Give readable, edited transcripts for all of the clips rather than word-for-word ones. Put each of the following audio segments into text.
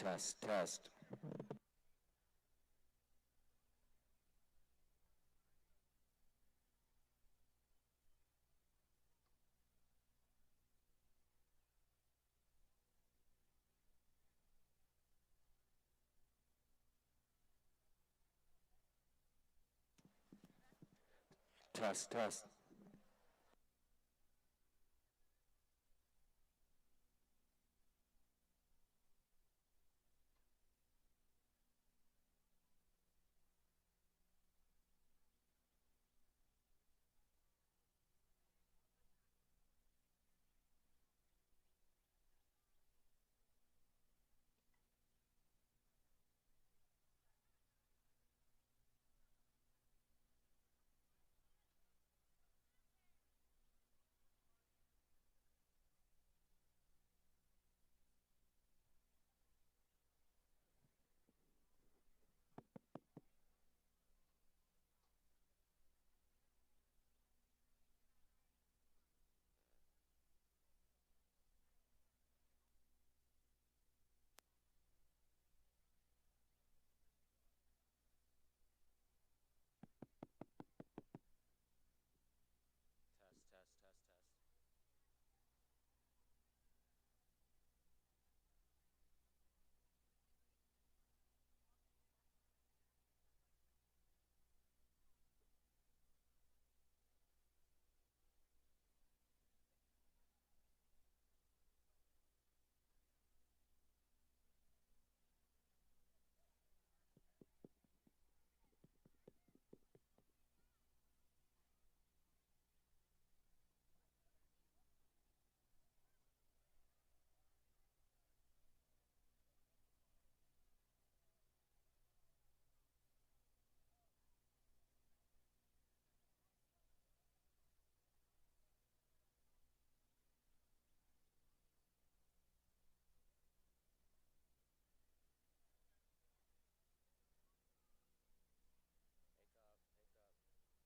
Test, test. Test, test. Test, test, test, test.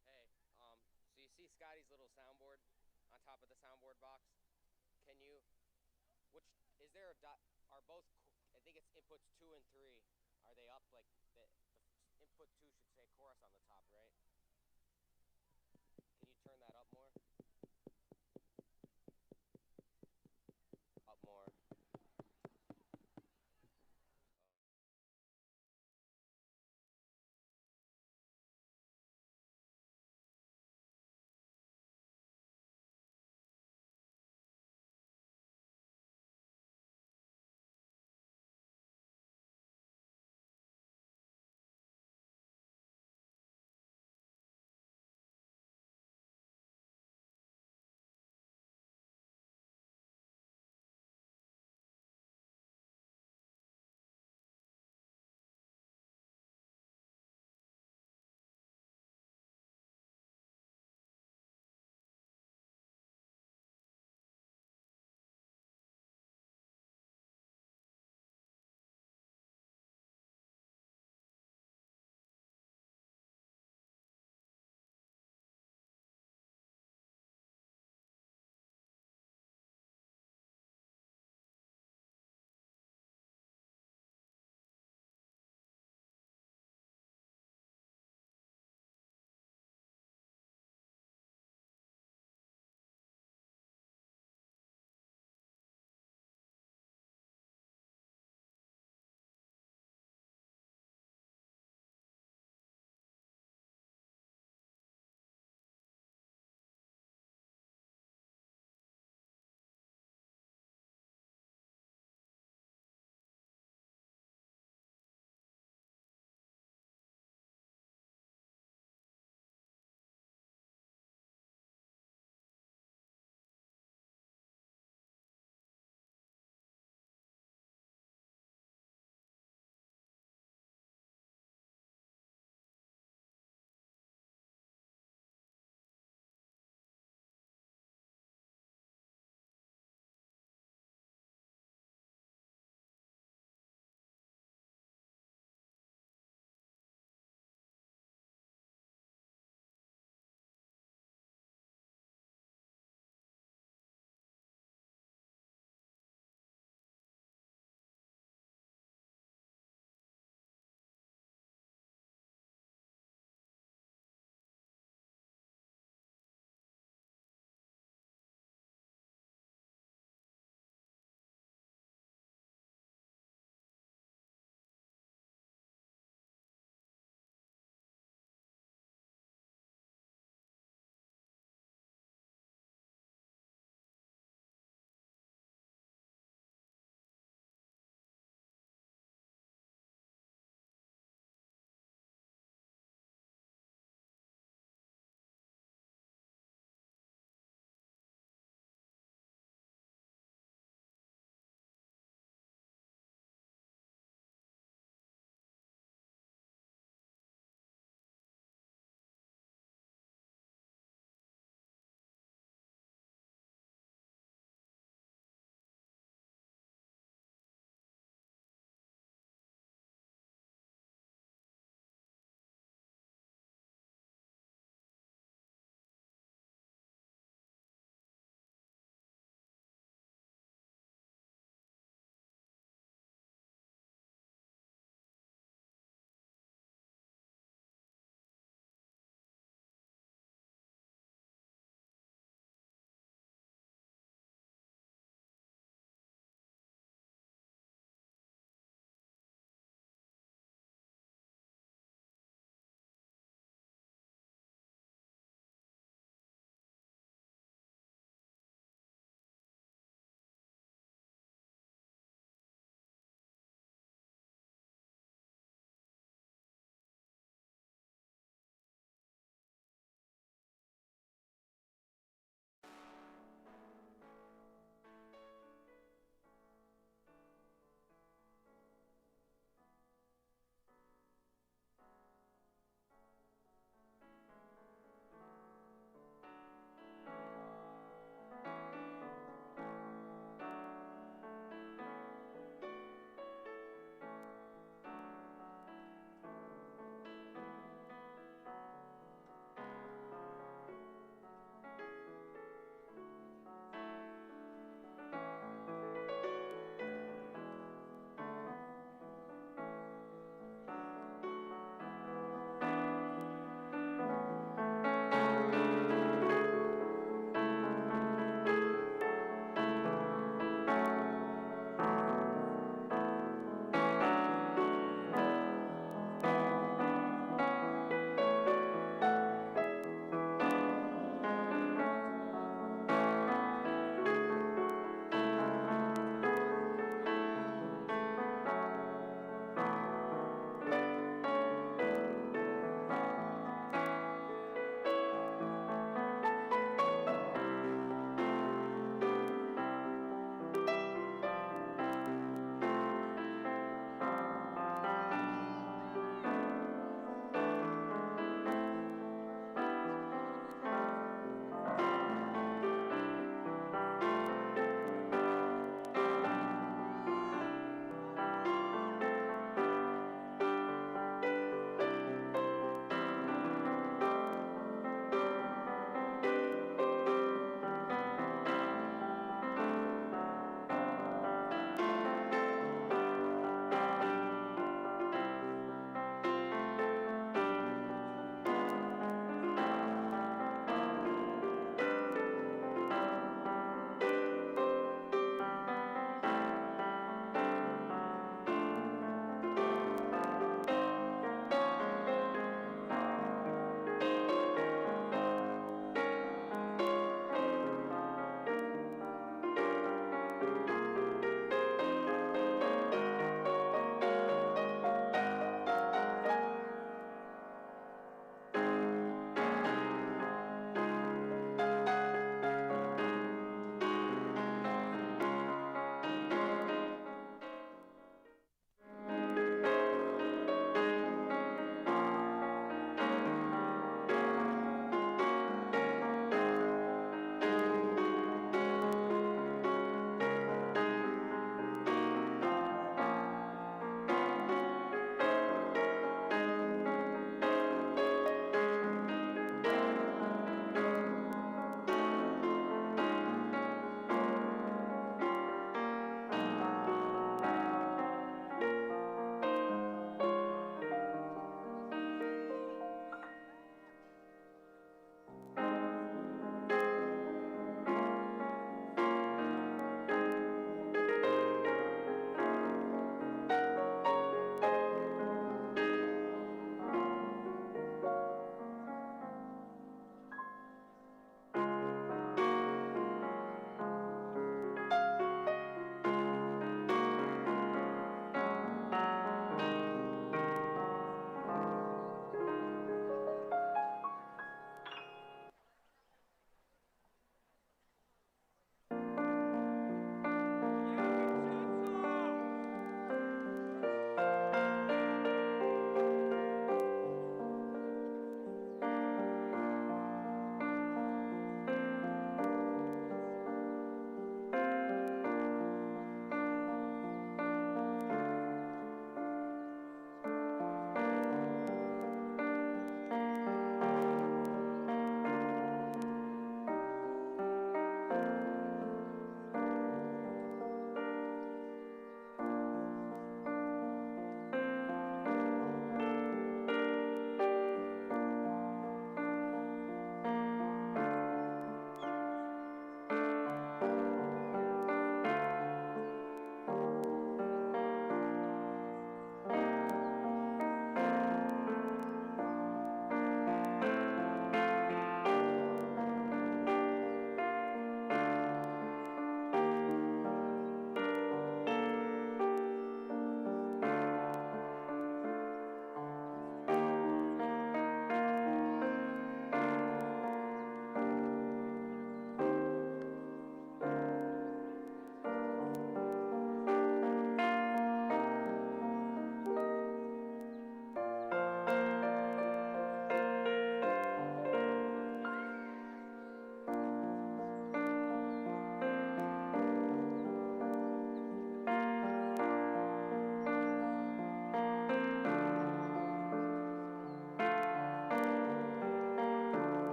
Pick up, pick up. Hey, so you see Scotty's little soundboard on top of the soundboard box? Can you, which, is there a dot, are both, I think it's inputs 2 and 3, are they up, like, the input 2 should say chorus on the top, right? Can you turn that up more? Up more.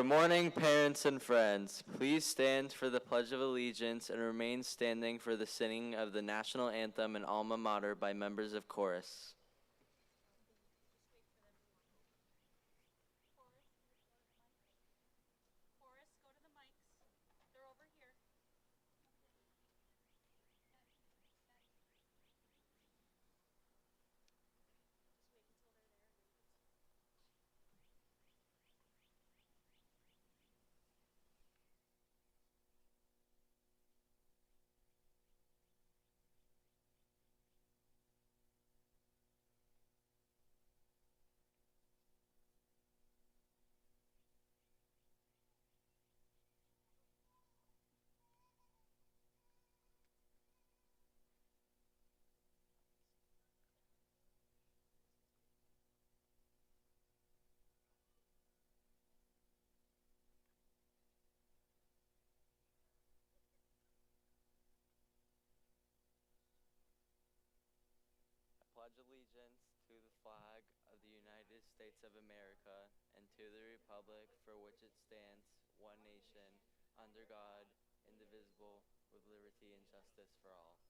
Good morning, parents and friends. Please stand for the Pledge of Allegiance and remain standing for the singing of the national anthem and alma mater by members of chorus. I pledge allegiance to the flag of the United States of America and to the republic for which it stands, one nation, under God, indivisible, with liberty and justice for all.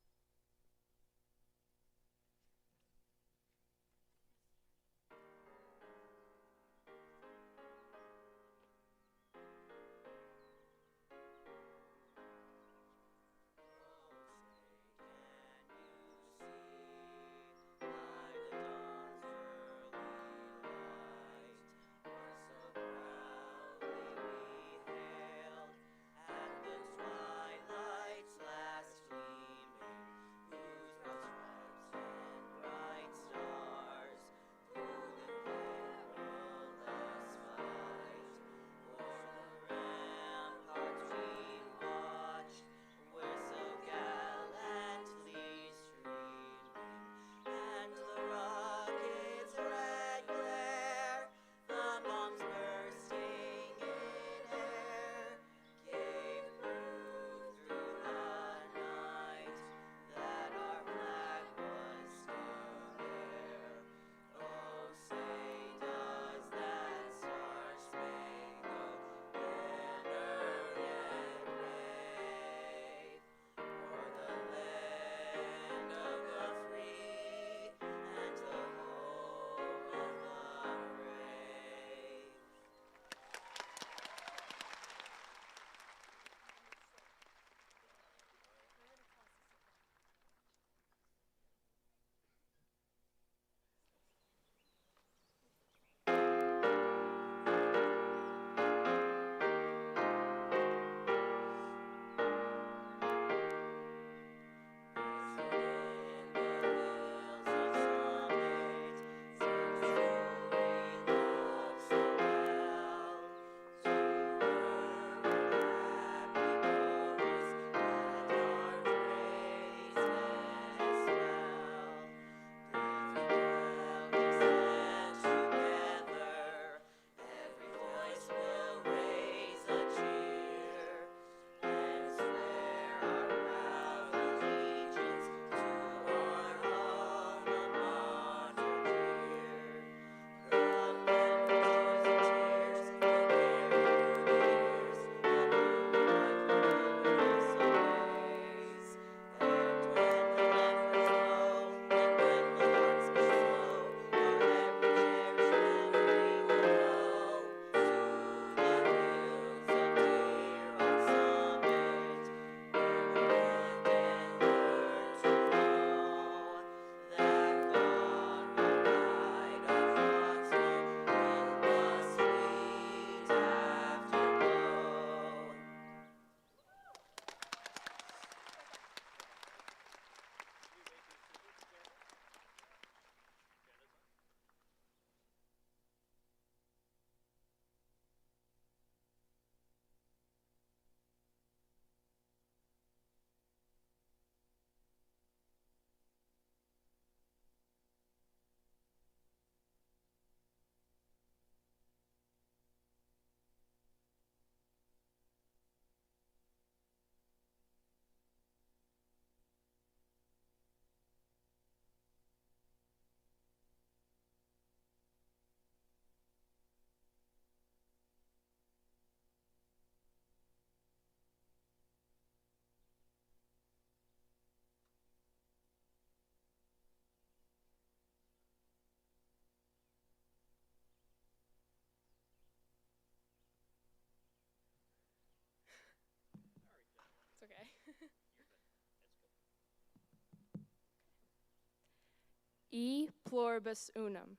E pluribus unum,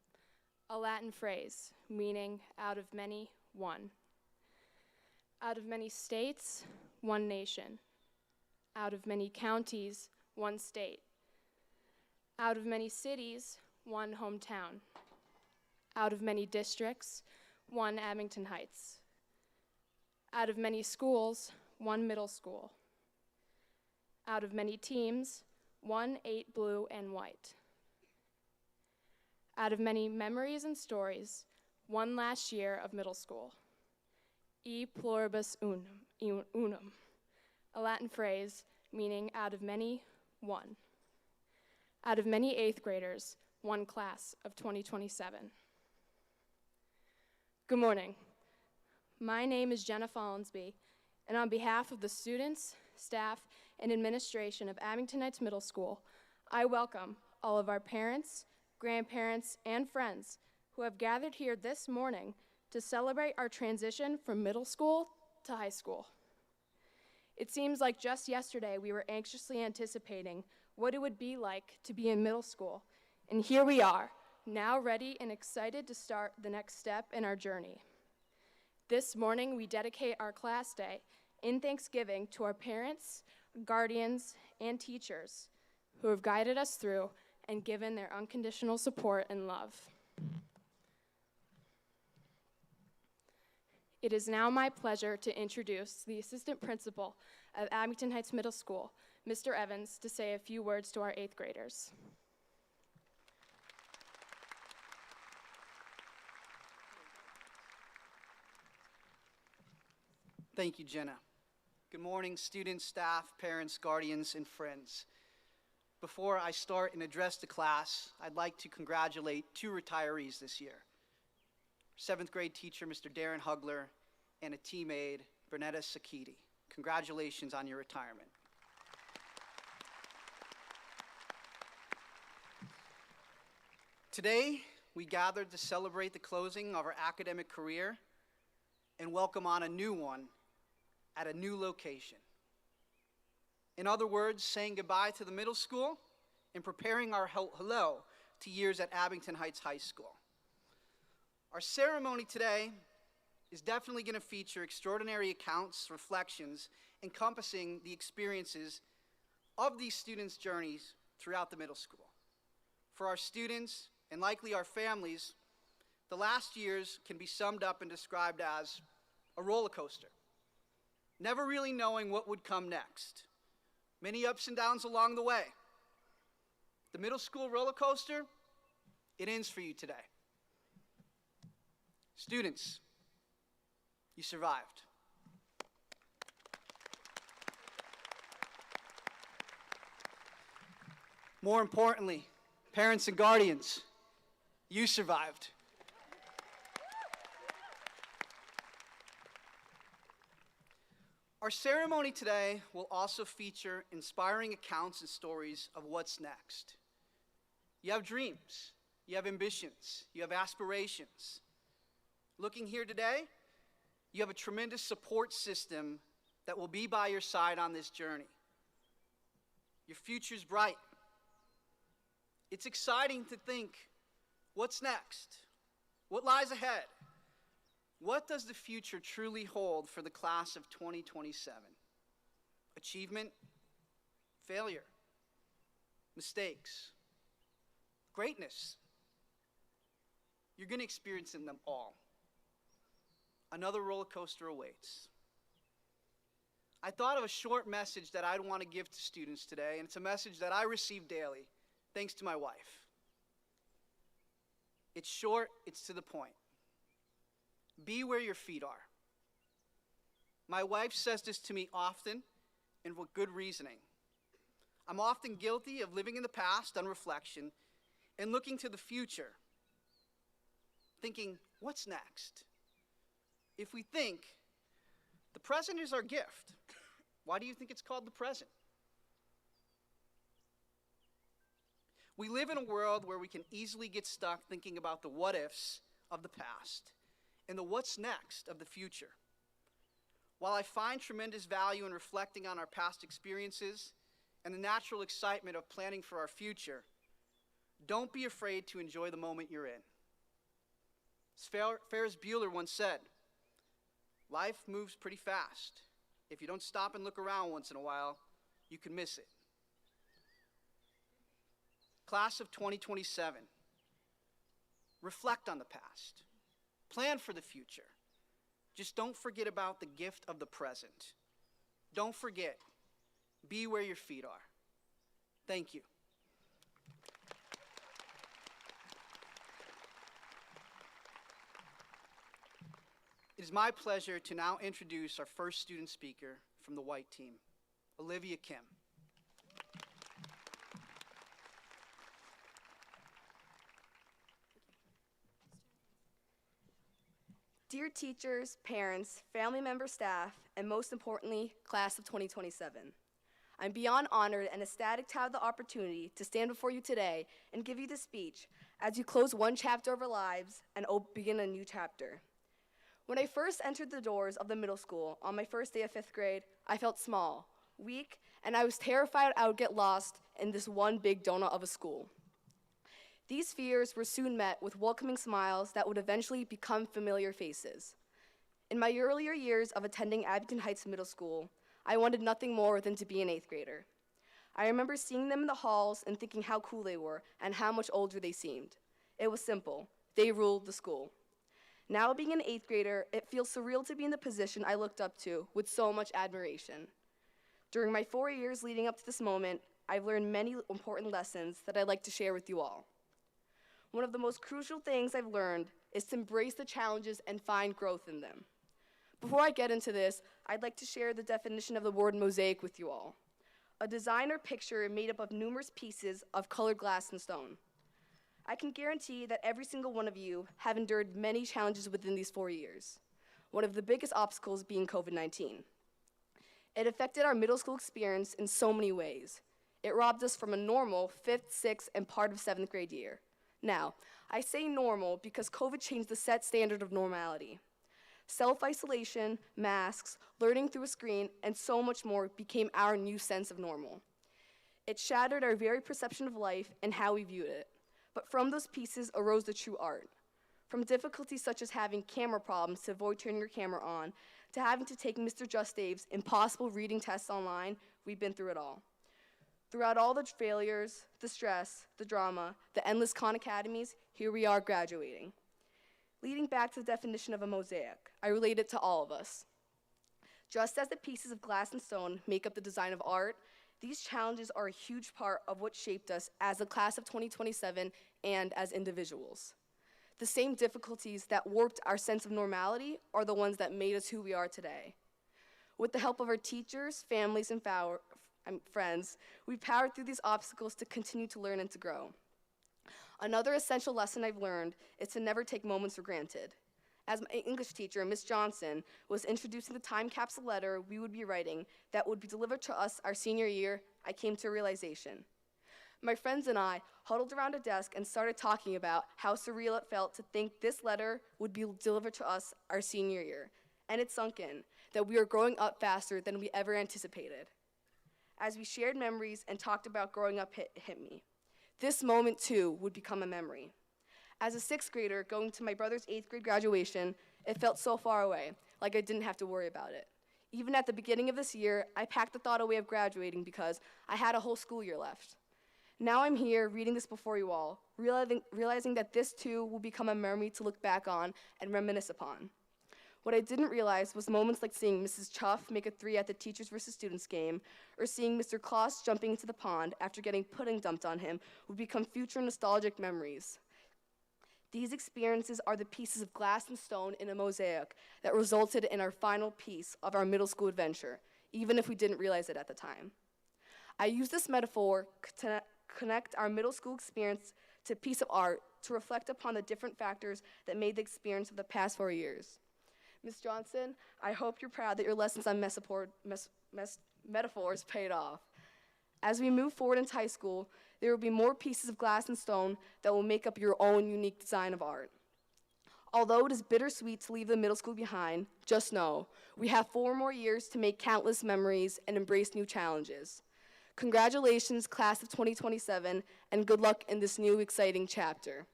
a Latin phrase meaning out of many, one. Out of many states, one nation. Out of many counties, one state. Out of many cities, one hometown. Out of many districts, one Abington Heights. Out of many schools, one middle school. Out of many teams, one 8 blue and white. Out of many memories and stories, one last year of middle school. E pluribus unum, a Latin phrase meaning out of many, one. Out of many 8th graders, one class of 2027. Good morning. My name is Jenna Follansby, and on behalf of the students, staff, and administration of Abington Heights Middle School, I welcome all of our parents, grandparents, and friends who have gathered here this morning to celebrate our transition from middle school to high school. It seems like just yesterday we were anxiously anticipating what it would be like to be in middle school, and here we are, now ready and excited to start the next step in our journey. This morning we dedicate our class day in Thanksgiving to our parents, guardians, and teachers who have guided us through and given their unconditional support and love. It is now my pleasure to introduce the assistant principal of Abington Heights Middle School, Mr. Evans, to say a few words to our 8th graders. Thank you, Jenna. Good morning, students, staff, parents, guardians, and friends. Before I start and address the class, I'd like to congratulate 2 retirees this year. 7th grade teacher, Mr. Darren Hugler, and a team aide, Bernetta Sakiti. Congratulations on your retirement. Today, we gathered to celebrate the closing of our academic career and welcome on a new one at a new location. In other words, saying goodbye to the middle school and preparing our hello to years at Abington Heights High School. Our ceremony today is definitely going to feature extraordinary accounts, reflections, encompassing the experiences of these students' journeys throughout the middle school. For our students, and likely our families, the last years can be summed up and described as a roller coaster, never really knowing what would come next. Many ups and downs along the way. The middle school roller coaster, it ends for you today. Students, you survived. More importantly, parents and guardians, you survived. Our ceremony today will also feature inspiring accounts and stories of what's next. You have dreams, you have ambitions, you have aspirations. Looking here today, you have a tremendous support system that will be by your side on this journey. Your future's bright. It's exciting to think, what's next? What lies ahead? What does the future truly hold for the class of 2027? Achievement, failure, mistakes, greatness. You're going to experience them all. Another roller coaster awaits. I thought of a short message that I'd want to give to students today, and it's a message that I receive daily, thanks to my wife. It's short, it's to the point. Be where your feet are. My wife says this to me often, and with good reasoning. I'm often guilty of living in the past on reflection and looking to the future, thinking, what's next? If we think, the present is our gift, why do you think it's called the present? We live in a world where we can easily get stuck thinking about the what-ifs of the past and the what's next of the future. While I find tremendous value in reflecting on our past experiences and the natural excitement of planning for our future, Don't be afraid to enjoy the moment you're in. As Ferris Bueller once said, life moves pretty fast. If you don't stop and look around once in a while, you can miss it. Class of 2027, reflect on the past. Plan for the future. Just don't forget about the gift of the present. Don't forget, be where your feet are. Thank you. It is my pleasure to now introduce our first student speaker from the white team, Olivia Kim. Dear teachers, parents, family members, staff, and most importantly, class of 2027. I'm beyond honored and ecstatic to have the opportunity to stand before you today and give you this speech as you close one chapter of our lives and begin a new chapter. When I first entered the doors of the middle school on my first day of 5th grade, I felt small, weak, and I was terrified I would get lost in this one big donut of a school. These fears were soon met with welcoming smiles that would eventually become familiar faces. In my earlier years of attending Abington Heights Middle School, I wanted nothing more than to be an 8th grader. I remember seeing them in the halls and thinking how cool they were and how much older they seemed. It was simple. They ruled the school. Now being an 8th grader, it feels surreal to be in the position I looked up to with so much admiration. During my 4 years leading up to this moment, I've learned many important lessons that I'd like to share with you all. One of the most crucial things I've learned is to embrace the challenges and find growth in them. Before I get into this, I'd like to share the definition of the word mosaic with you all. A design or picture made up of numerous pieces of colored glass and stone. I can guarantee that every single one of you have endured many challenges within these 4 years, one of the biggest obstacles being COVID-19. It affected our middle school experience in so many ways. It robbed us from a normal 5th, 6th, and part of 7th grade year. Now, I say normal because COVID changed the set standard of normality. Self-isolation, masks, learning through a screen, and so much more became our new sense of normal. It shattered our very perception of life and how we viewed it. But from those pieces arose the true art. From difficulties such as having camera problems to avoid turning your camera on, to having to take Mr. Just Dave's impossible reading tests online, we've been through it all. Throughout all the failures, the stress, the drama, the endless Khan Academies, here we are graduating. Leading back to the definition of a mosaic, I relate it to all of us. Just as the pieces of glass and stone make up the design of art, these challenges are a huge part of what shaped us as a class of 2027 and as individuals. The same difficulties that warped our sense of normality are the ones that made us who we are today. With the help of our teachers, families, and friends, we powered through these obstacles to continue to learn and to grow. Another essential lesson I've learned is to never take moments for granted. As my English teacher, Miss Johnson, was introducing the time capsule letter we would be writing that would be delivered to us our senior year, I came to a realization. My friends and I huddled around a desk and started talking about how surreal it felt to think this letter would be delivered to us our senior year. And it sunk in that we were growing up faster than we ever anticipated. As we shared memories and talked about growing up hit me. This moment, too, would become a memory. As a 6th grader going to my brother's 8th grade graduation, it felt so far away, like I didn't have to worry about it. Even at the beginning of this year, I packed the thought away of graduating because I had a whole school year left. Now I'm here reading this before you all, realizing that this, too, will become a memory to look back on and reminisce upon. What I didn't realize was moments like seeing Mrs. Chuff make a 3 at the teachers versus students game, or seeing Mr. Kloss jumping into the pond after getting pudding dumped on him would become future nostalgic memories. These experiences are the pieces of glass and stone in a mosaic that resulted in our final piece of our middle school adventure, even if we didn't realize it at the time. I use this metaphor to connect our middle school experience to a piece of art to reflect upon the different factors that made the experience of the past 4 years. Ms. Johnson, I hope you're proud that your lessons on metaphors paid off. As we move forward into high school, there will be more pieces of glass and stone that will make up your own unique design of art. Although it is bittersweet to leave the middle school behind, just know, we have 4 more years to make countless memories and embrace new challenges. Congratulations, class of 2027, and good luck in this new exciting chapter.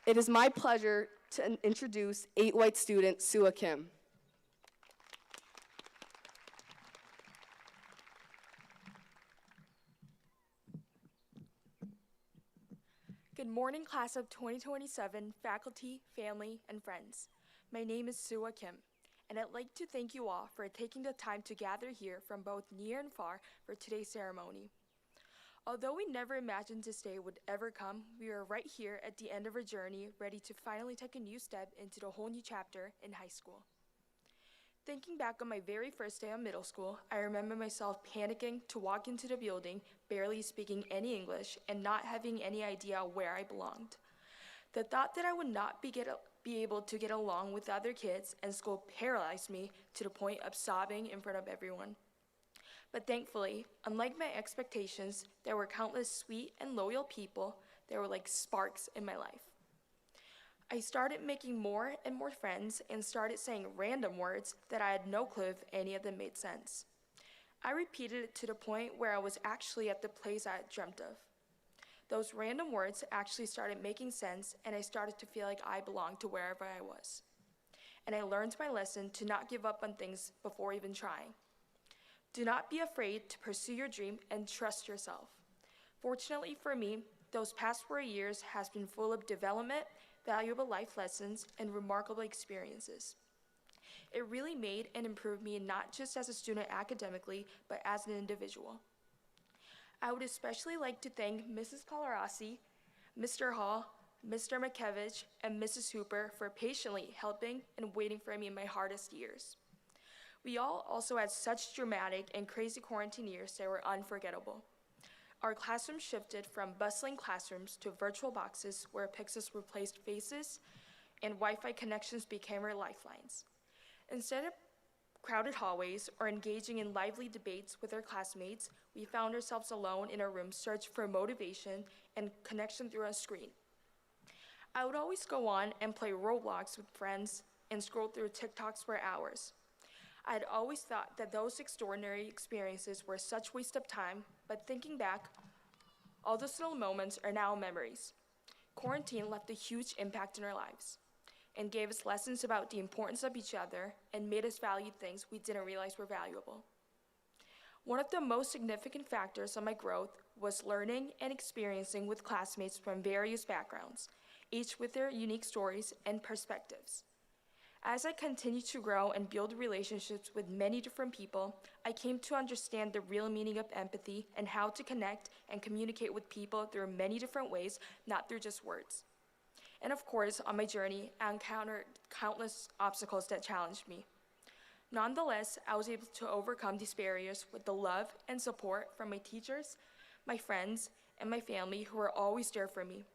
It is my pleasure to introduce 8 white student Sua Kim. Good morning, class of 2027, faculty, family, and friends. My name is Sua Kim, and I'd like to thank you all for taking the time to gather here from both near and far for today's ceremony. Although we never imagined this day would ever come, we are right here at the end of our journey, ready to finally take a new step into the whole new chapter in high school. Thinking back on my very first day of middle school, I remember myself panicking to walk into the building, barely speaking any English, and not having any idea where I belonged. The thought that I would not be able to get along with other kids and school paralyzed me to the point of sobbing in front of everyone. But thankfully, unlike my expectations, there were countless sweet and loyal people that were like sparks in my life. I started making more and more friends and started saying random words that I had no clue if any of them made sense. I repeated it to the point where I was actually at the place I had dreamt of. Those random words actually started making sense, and I started to feel like I belonged to wherever I was. And I learned my lesson to not give up on things before even trying. Do not be afraid to pursue your dream and trust yourself. Fortunately for me, those past 4 years has been full of development, valuable life lessons, and remarkable experiences. It really made and improved me not just as a student academically, but as an individual. I would especially like to thank Mrs. Colarossi, Mr. Hall, Mr. McKevich, and Mrs. Hooper for patiently helping and waiting for me in my hardest years. We all also had such dramatic and crazy quarantine years that were unforgettable. Our classroom shifted from bustling classrooms to virtual boxes where Pixels replaced faces and Wi-Fi connections became our lifelines. Instead of crowded hallways or engaging in lively debates with our classmates, we found ourselves alone in our room searching for motivation and connection through a screen. I would always go on and play Roblox with friends and scroll through TikToks for hours. I had always thought that those extraordinary experiences were such waste of time, but thinking back, all those little moments are now memories. Quarantine left a huge impact in our lives and gave us lessons about the importance of each other and made us value things we didn't realize were valuable. One of the most significant factors of my growth was learning and experiencing with classmates from various backgrounds, each with their unique stories and perspectives. As I continued to grow and build relationships with many different people, I came to understand the real meaning of empathy and how to connect and communicate with people through many different ways, not through just words. And of course, on my journey, I encountered countless obstacles that challenged me. Nonetheless, I was able to overcome these barriers with the love and support from my teachers, my friends, and my family who were always there for me.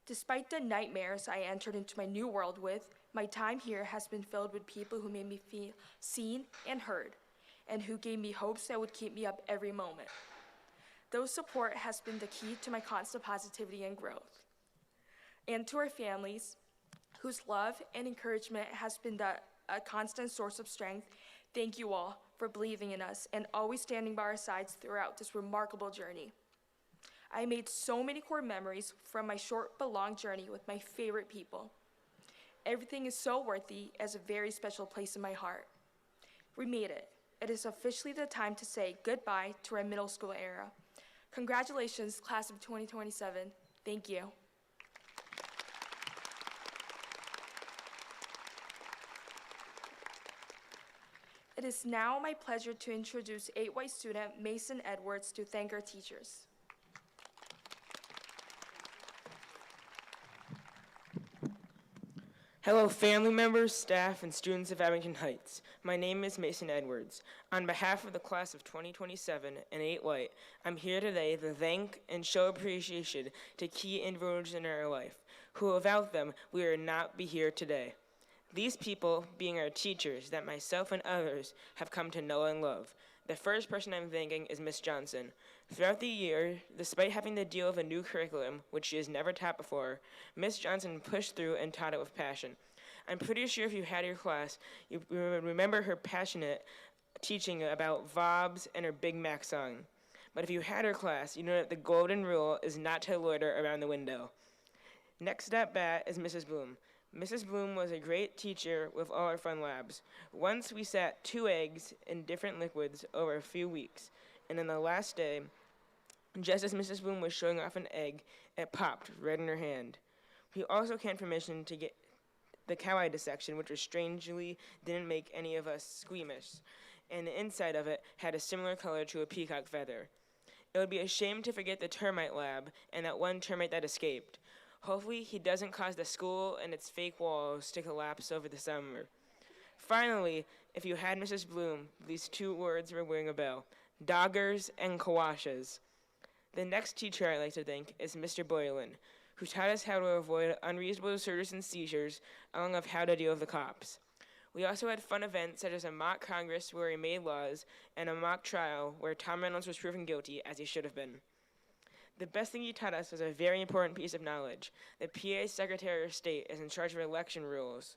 Despite the nightmares I entered into my new world with, my time here has been filled with people who made me feel seen and heard, and who gave me hopes that would keep me up every moment. Those support has been the key to my constant positivity and growth. And to our families, whose love and encouragement has been a constant source of strength, thank you all for believing in us and always standing by our sides throughout this remarkable journey. I made so many core memories from my short but long journey with my favorite people. Everything is so worthy as a very special place in my heart. We made it. It is officially the time to say goodbye to our middle school era. Congratulations, class of 2027. Thank you. It is now my pleasure to introduce 8Y student Mason Edwards to thank our teachers. Hello, family members, staff, and students of Abington Heights. My name is Mason Edwards. On behalf of the class of 2027 and 8 White, I'm here today to thank and show appreciation to key individuals in our life, who without them, we would not be here today. These people being our teachers that myself and others have come to know and love. The first person I'm thanking is Miss Johnson. Throughout the year, despite having to deal with a new curriculum, which she has never taught before, Miss Johnson pushed through and taught it with passion. I'm pretty sure if you had your class, you would remember her passionate teaching about VOBs and her Big Mac song. But if you had her class, you know that the golden rule is not to loiter around the window. Next at bat is Mrs. Bloom. Mrs. Bloom was a great teacher with all our fun labs. Once we sat 2 eggs in different liquids over a few weeks, and on the last day, just as Mrs. Bloom was showing off an egg, it popped right in her hand. We also canned permission to get the cow-eye dissection, which was strangely didn't make any of us squeamish, and the inside of it had a similar color to a peacock feather. It would be a shame to forget the termite lab and that one termite that escaped. Hopefully, he doesn't cause the school and its fake walls to collapse over the summer. Finally, if you had Mrs. Bloom, these 2 words were ringing a bell: doggers and kawashas. The next teacher I'd like to thank is Mr. Boylan, who taught us how to avoid unreasonable searches and seizures, along with how to deal with the cops. We also had fun events such as a mock Congress where we made laws and a mock trial where Tom Reynolds was proven guilty, as he should have been. The best thing he taught us was a very important piece of knowledge. The PA Secretary of State is in charge of election rules.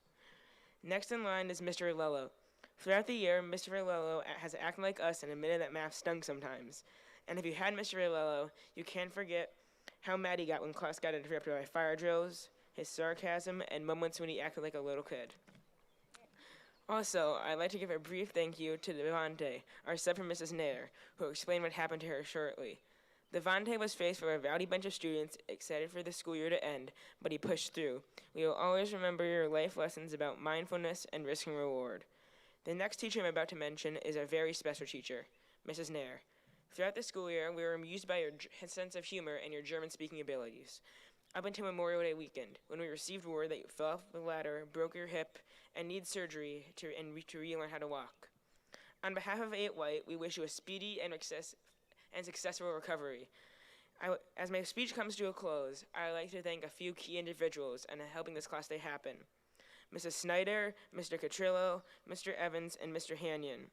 Next in line is Mr. Lello. Throughout the year, Mr. Lello has acted like us and admitted that math stunk sometimes. And if you had Mr. Lello, you can't forget how mad he got when class got interrupted by fire drills, his sarcasm, and moments when he acted like a little kid. Also, I'd like to give a brief thank you to Devante, our sub from Mrs. Nair, who will explain what happened to her shortly. Devante was faced with a rowdy bunch of students excited for the school year to end, but he pushed through. We will always remember your life lessons about mindfulness and risk and reward. The next teacher I'm about to mention is a very special teacher, Mrs. Nair. Throughout the school year, we were amused by your sense of humor and your German-speaking abilities. Up until Memorial Day weekend, when we received word that you fell off the ladder, broke your hip, and need surgery to relearn how to walk. On behalf of 8 White, we wish you a speedy and successful recovery. As my speech comes to a close, I would like to thank a few key individuals in helping this class day happen: Mrs. Snyder, Mr. Catrillo, Mr. Evans, and Mr. Hanyon.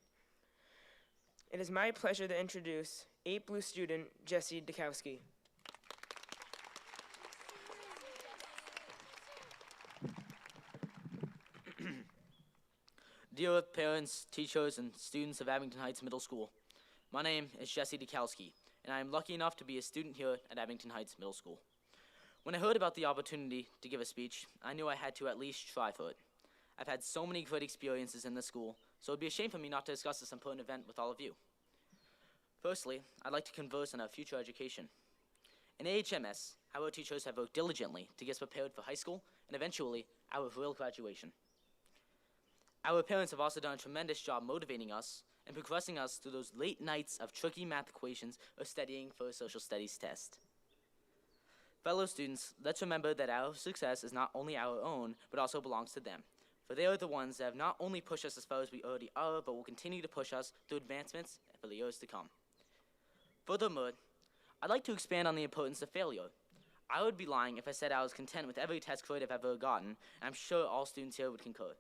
It is my pleasure to introduce 8 Blue student Jesse Dakowski. Dear parents, teachers, and students of Abington Heights Middle School, my name is Jesse Dakowski, and I am lucky enough to be a student here at Abington Heights Middle School. When I heard about the opportunity to give a speech, I knew I had to at least try for it. I've had so many great experiences in this school, so it would be a shame for me not to discuss this important event with all of you. Firstly, I'd like to converse on our future education. In AHMS, our teachers have worked diligently to get us prepared for high school and eventually our real graduation. Our parents have also done a tremendous job motivating us and progressing us through those late nights of tricky math equations or studying for a social studies test. Fellow students, let's remember that our success is not only our own, but also belongs to them. For they are the ones that have not only pushed us as far as we already are, but will continue to push us through advancements for the years to come. Furthermore, I'd like to expand on the importance of failure. I would be lying if I said I was content with every test grade I've ever gotten, and I'm sure all students here would concur.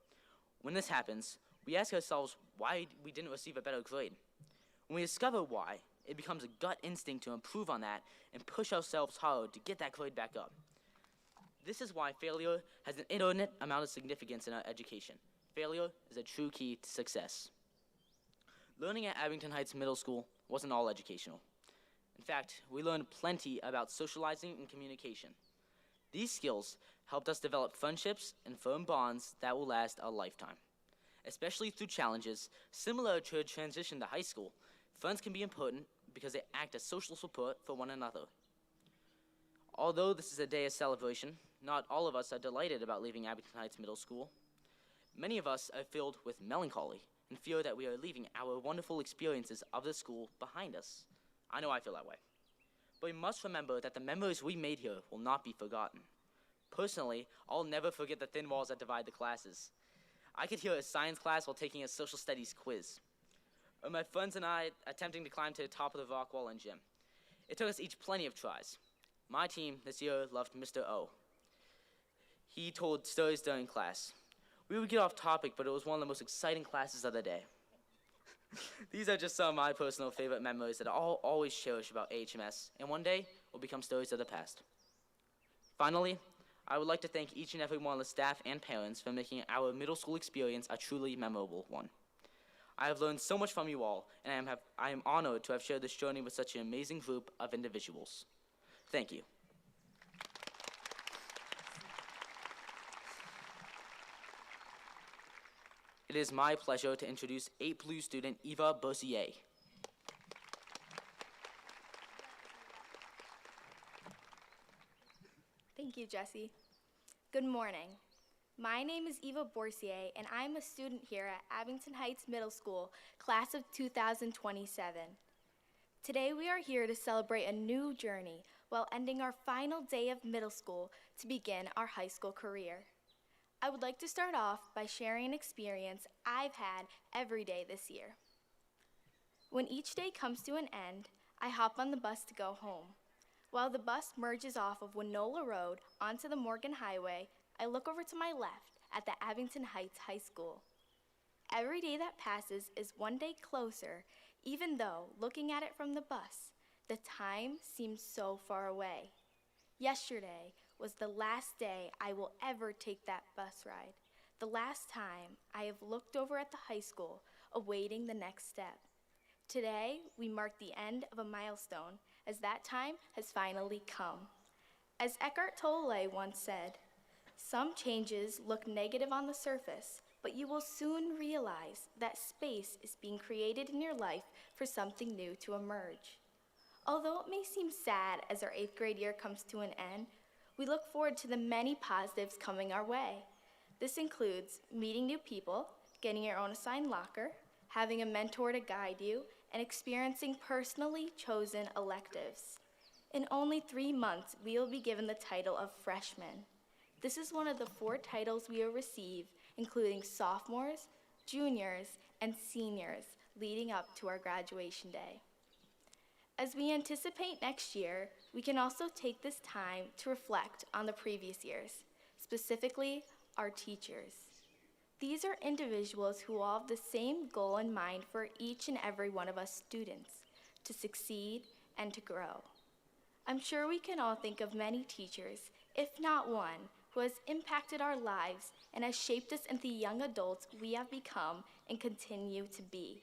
When this happens, we ask ourselves why we didn't receive a better grade. When we discover why, it becomes a gut instinct to improve on that and push ourselves hard to get that grade back up. This is why failure has an inordinate amount of significance in our education. Failure is a true key to success. Learning at Abington Heights Middle School wasn't all educational. In fact, we learned plenty about socializing and communication. These skills helped us develop friendships and firm bonds that will last a lifetime. Especially through challenges similar to a transition to high school, friends can be important because they act as social support for one another. Although this is a day of celebration, not all of us are delighted about leaving Abington Heights Middle School. Many of us are filled with melancholy and fear that we are leaving our wonderful experiences of the school behind us. I know I feel that way. But we must remember that the memories we made here will not be forgotten. Personally, I'll never forget the thin walls that divide the classes. I could hear a science class while taking a social studies quiz, or my friends and I attempting to climb to the top of the rock wall in gym. It took us each plenty of tries. My team this year loved Mr. O. He told stories during class. We would get off topic, but it was one of the most exciting classes of the day. These are just some of my personal favorite memories that I'll always cherish about AHMS, and one day will become stories of the past. Finally, I would like to thank each and every one of the staff and parents for making our middle school experience a truly memorable one. I have learned so much from you all, and I am honored to have shared this journey with such an amazing group of individuals. Thank you. It is my pleasure to introduce 8 Blue student Eva Borsier. Thank you, Jesse. Good morning. My name is Eva Borsier, and I'm a student here at Abington Heights Middle School, class of 2027. Today we are here to celebrate a new journey while ending our final day of middle school to begin our high school career. I would like to start off by sharing an experience I've had every day this year. When each day comes to an end, I hop on the bus to go home. While the bus merges off of Winola Road onto the Morgan Highway, I look over to my left at the Abington Heights High School. Every day that passes is one day closer, even though, looking at it from the bus, the time seems so far away. Yesterday was the last day I will ever take that bus ride, the last time I have looked over at the high school, awaiting the next step. Today, we mark the end of a milestone, as that time has finally come. As Eckhart Tolle once said, "Some changes look negative on the surface, but you will soon realize that space is being created in your life for something new to emerge." Although it may seem sad as our 8th grade year comes to an end, we look forward to the many positives coming our way. This includes meeting new people, getting your own assigned locker, having a mentor to guide you, and experiencing personally chosen electives. In only 3 months, we will be given the title of freshman. This is one of the 4 titles we will receive, including sophomores, juniors, and seniors, leading up to our graduation day. As we anticipate next year, we can also take this time to reflect on the previous years, specifically our teachers. These are individuals who all have the same goal in mind for each and every one of us students, to succeed and to grow. I'm sure we can all think of many teachers, if not one, who has impacted our lives and has shaped us into the young adults we have become and continue to be.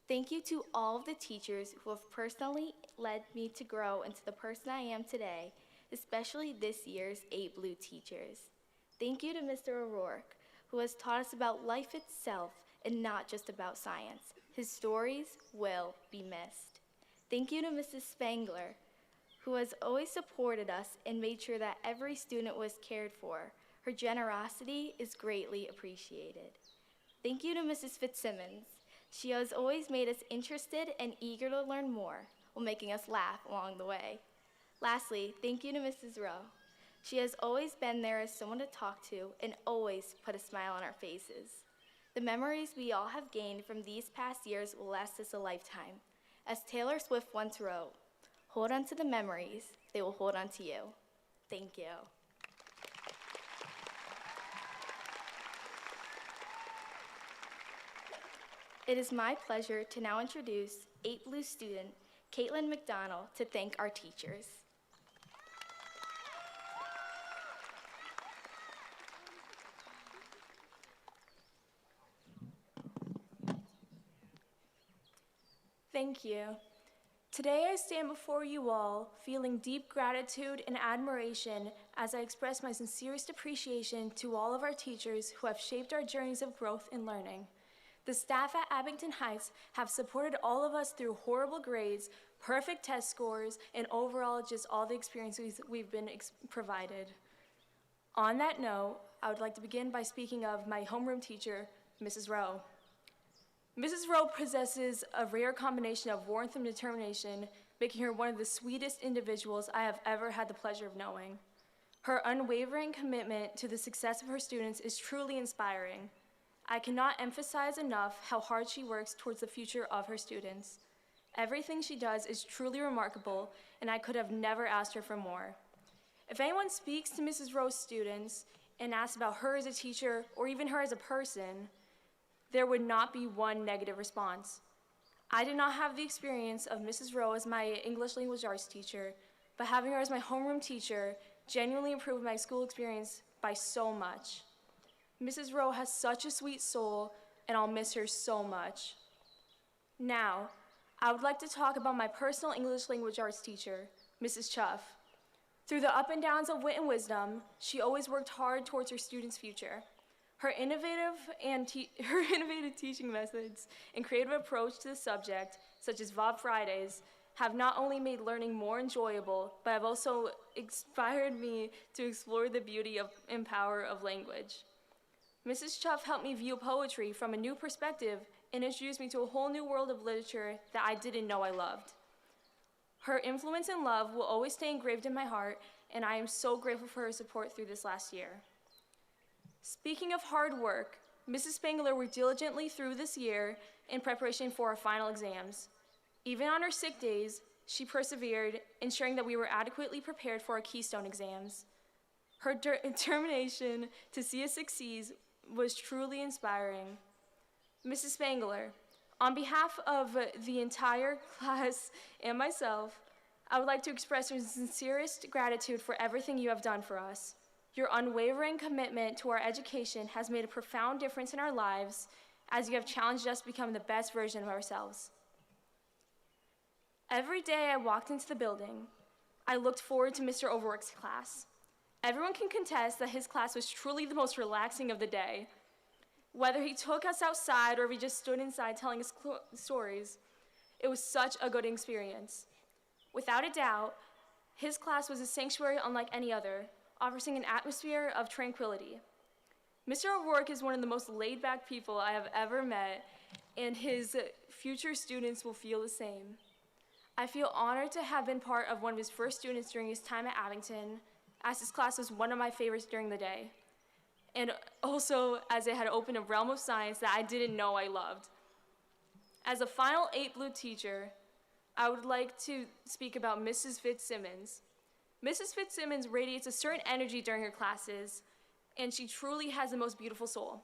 Thank you to all of the teachers who have personally led me to grow into the person I am today, especially this year's 8 Blue teachers. Thank you to Mr. O'Rourke, who has taught us about life itself and not just about science. His stories will be missed. Thank you to Mrs. Spangler, who has always supported us and made sure that every student was cared for. Her generosity is greatly appreciated. Thank you to Mrs. Fitzsimmons. She has always made us interested and eager to learn more, while making us laugh along the way. Lastly, thank you to Mrs. Rowe. She has always been there as someone to talk to and always put a smile on our faces. The memories we all have gained from these past years will last us a lifetime. As Taylor Swift once wrote, "Hold on to the memories, they will hold on to you." Thank you. It is my pleasure to now introduce 8 Blue student Caitlin McDonald to thank our teachers. Thank you. Today I stand before you all feeling deep gratitude and admiration as I express my sincerest appreciation to all of our teachers who have shaped our journeys of growth and learning. The staff at Abington Heights have supported all of us through horrible grades, perfect test scores, and overall just all the experiences we've been provided. On that note, I would like to begin by speaking of my homeroom teacher, Mrs. Rowe. Mrs. Rowe possesses a rare combination of warmth and determination, making her one of the sweetest individuals I have ever had the pleasure of knowing. Her unwavering commitment to the success of her students is truly inspiring. I cannot emphasize enough how hard she works towards the future of her students. Everything she does is truly remarkable, and I could have never asked her for more. If anyone speaks to Mrs. Rowe's students and asks about her as a teacher or even her as a person, there would not be one negative response. I did not have the experience of Mrs. Rowe as my English language arts teacher, but having her as my homeroom teacher, genuinely improved my school experience by so much. Mrs. Rowe has such a sweet soul, and I'll miss her so much. Now, I would like to talk about my personal English language arts teacher, Mrs. Chuff. Through the up and downs of wit and wisdom, she always worked hard towards her students' future. Her innovative teaching methods and creative approach to the subject, such as VOB Fridays, have not only made learning more enjoyable, but have also inspired me to explore the beauty and power of language. Mrs. Chuff helped me view poetry from a new perspective and introduced me to a whole new world of literature that I didn't know I loved. Her influence and love will always stay engraved in my heart, and I am so grateful for her support through this last year. Speaking of hard work, Mrs. Spangler worked diligently through this year in preparation for our final exams. Even on her sick days, she persevered, ensuring that we were adequately prepared for our Keystone exams. Her determination to see us succeed was truly inspiring. Mrs. Spangler, on behalf of the entire class and myself, I would like to express our sincerest gratitude for everything you have done for us. Your unwavering commitment to our education has made a profound difference in our lives as you have challenged us to become the best version of ourselves. Every day I walked into the building, I looked forward to Mr. Overwork's class. Everyone can contest that his class was truly the most relaxing of the day. Whether he took us outside or if he just stood inside telling us stories, it was such a good experience. Without a doubt, his class was a sanctuary unlike any other, offering an atmosphere of tranquility. Mr. O'Rourke is one of the most laid-back people I have ever met, and his future students will feel the same. I feel honored to have been part of one of his first students during his time at Abington, as his class was one of my favorites during the day, and also as it had opened a realm of science that I didn't know I loved. As a final 8 Blue teacher, I would like to speak about Mrs. Fitzsimmons. Mrs. Fitzsimmons radiates a certain energy during her classes, and she truly has the most beautiful soul.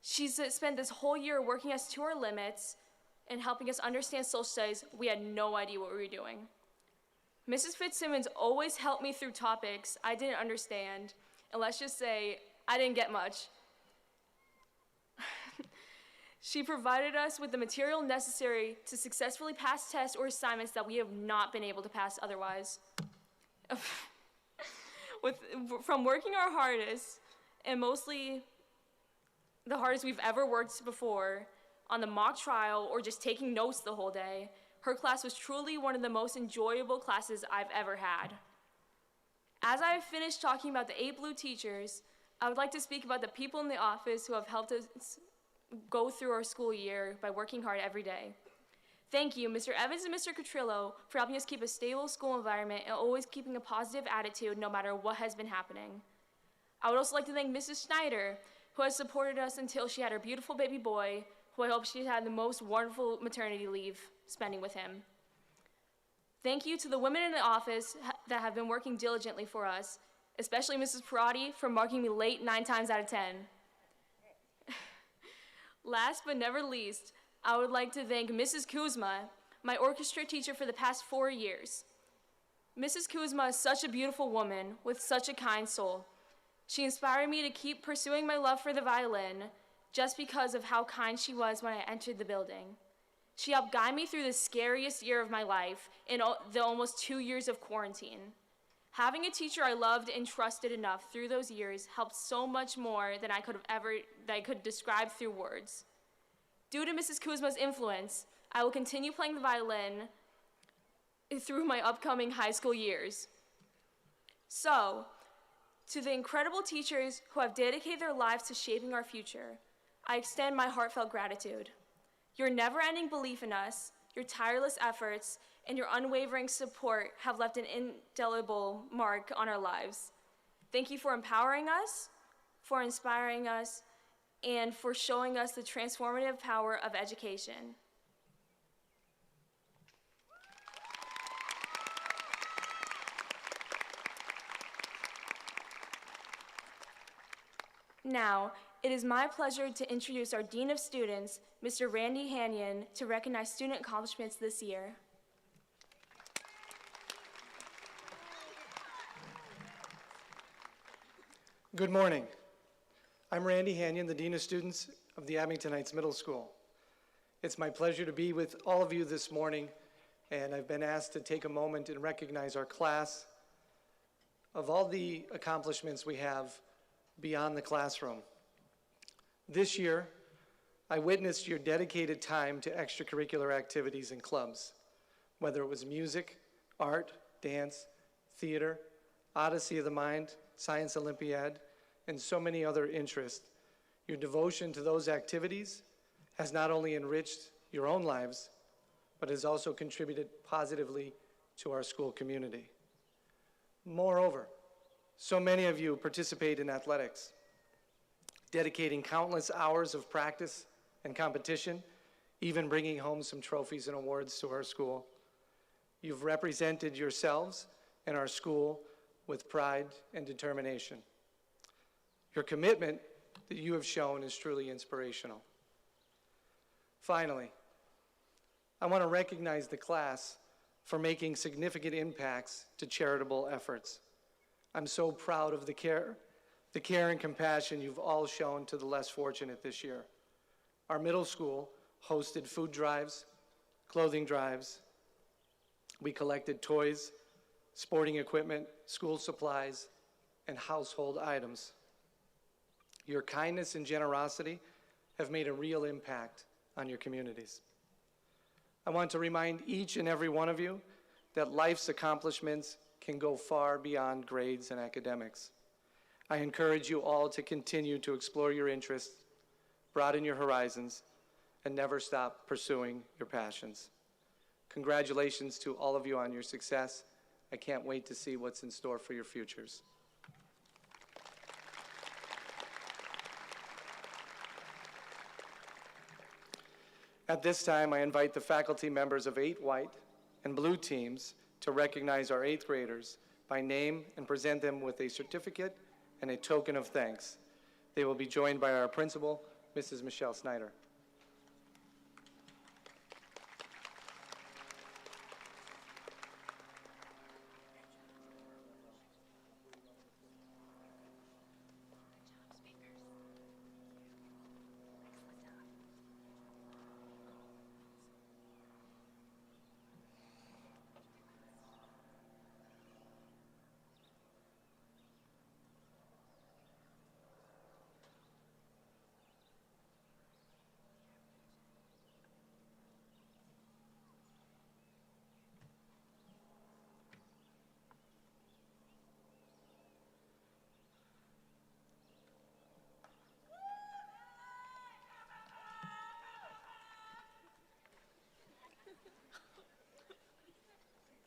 She's spent this whole year working us to our limits and helping us understand social studies. We had no idea what we were doing. Mrs. Fitzsimmons always helped me through topics I didn't understand, and let's just say, I didn't get much. She provided us with the material necessary to successfully pass tests or assignments that we have not been able to pass otherwise. From working our hardest, and mostly the hardest we've ever worked before, on the mock trial or just taking notes the whole day, her class was truly one of the most enjoyable classes I've ever had. As I have finished talking about the 8 Blue teachers, I would like to speak about the people in the office who have helped us go through our school year by working hard every day. Thank you, Mr. Evans and Mr. Cotrillo, for helping us keep a stable school environment and always keeping a positive attitude no matter what has been happening. I would also like to thank Mrs. Schneider, who has supported us until she had her beautiful baby boy, who I hope she had the most wonderful maternity leave spending with him. Thank you to the women in the office that have been working diligently for us, especially Mrs. Parati for marking me late 9 times out of 10. Last but never least, I would like to thank Mrs. Kuzma, my orchestra teacher for the past 4 years. Mrs. Kuzma is such a beautiful woman with such a kind soul. She inspired me to keep pursuing my love for the violin just because of how kind she was when I entered the building. She helped guide me through the scariest year of my life in the almost 2 years of quarantine. Having a teacher I loved and trusted enough through those years helped so much more than I could describe through words. Due to Mrs. Kuzma's influence, I will continue playing the violin through my upcoming high school years. So, to the incredible teachers who have dedicated their lives to shaping our future, I extend my heartfelt gratitude. Your never-ending belief in us, your tireless efforts, and your unwavering support have left an indelible mark on our lives. Thank you for empowering us, for inspiring us, and for showing us the transformative power of education. Now, it is my pleasure to introduce our Dean of Students, Mr. Randy Hanyon, to recognize student accomplishments this year. Good morning. I'm Randy Hanyon, the Dean of Students of the Abington Heights Middle School. It's my pleasure to be with all of you this morning, and I've been asked to take a moment and recognize our class of all the accomplishments we have beyond the classroom. This year, I witnessed your dedicated time to extracurricular activities and clubs, whether it was music, art, dance, theater, Odyssey of the Mind, Science Olympiad, and so many other interests. Your devotion to those activities has not only enriched your own lives, but has also contributed positively to our school community. Moreover, so many of you participate in athletics, dedicating countless hours of practice and competition, even bringing home some trophies and awards to our school. You've represented yourselves and our school with pride and determination. Your commitment that you have shown is truly inspirational. Finally, I want to recognize the class for making significant impacts to charitable efforts. I'm so proud of the care and compassion you've all shown to the less fortunate this year. Our middle school hosted food drives, clothing drives. We collected toys, sporting equipment, school supplies, and household items. Your kindness and generosity have made a real impact on your communities. I want to remind each and every one of you that life's accomplishments can go far beyond grades and academics. I encourage you all to continue to explore your interests, broaden your horizons, and never stop pursuing your passions. Congratulations to all of you on your success. I can't wait to see what's in store for your futures. At this time, I invite the faculty members of 8 white and blue teams to recognize our 8th graders by name and present them with a certificate and a token of thanks. They will be joined by our principal, Mrs. Michelle Snyder.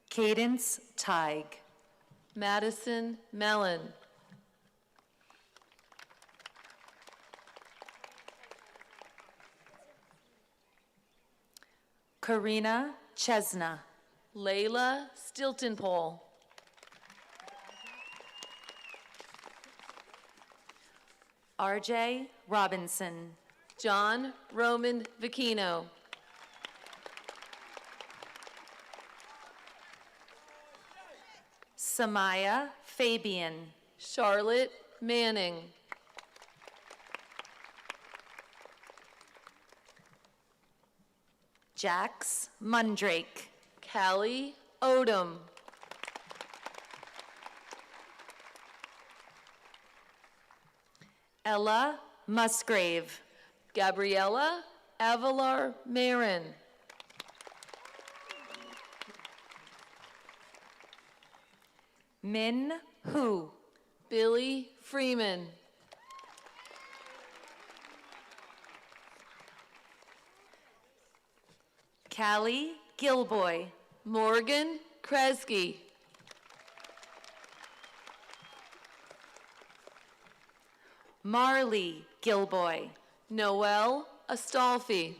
Cadence Teig. Madison Mellon. Karina Chesna. Layla Stiltonpole. RJ Robinson. John Roman Vicino. Samaya Fabian. Charlotte Manning. Jax Mundrake. Callie Odom. Ella Musgrave. Gabriella Avalar Marin. Min Hu. Billy Freeman. Callie Gilboy. Morgan Kresge. Marley Gilboy. Noelle Astolfi.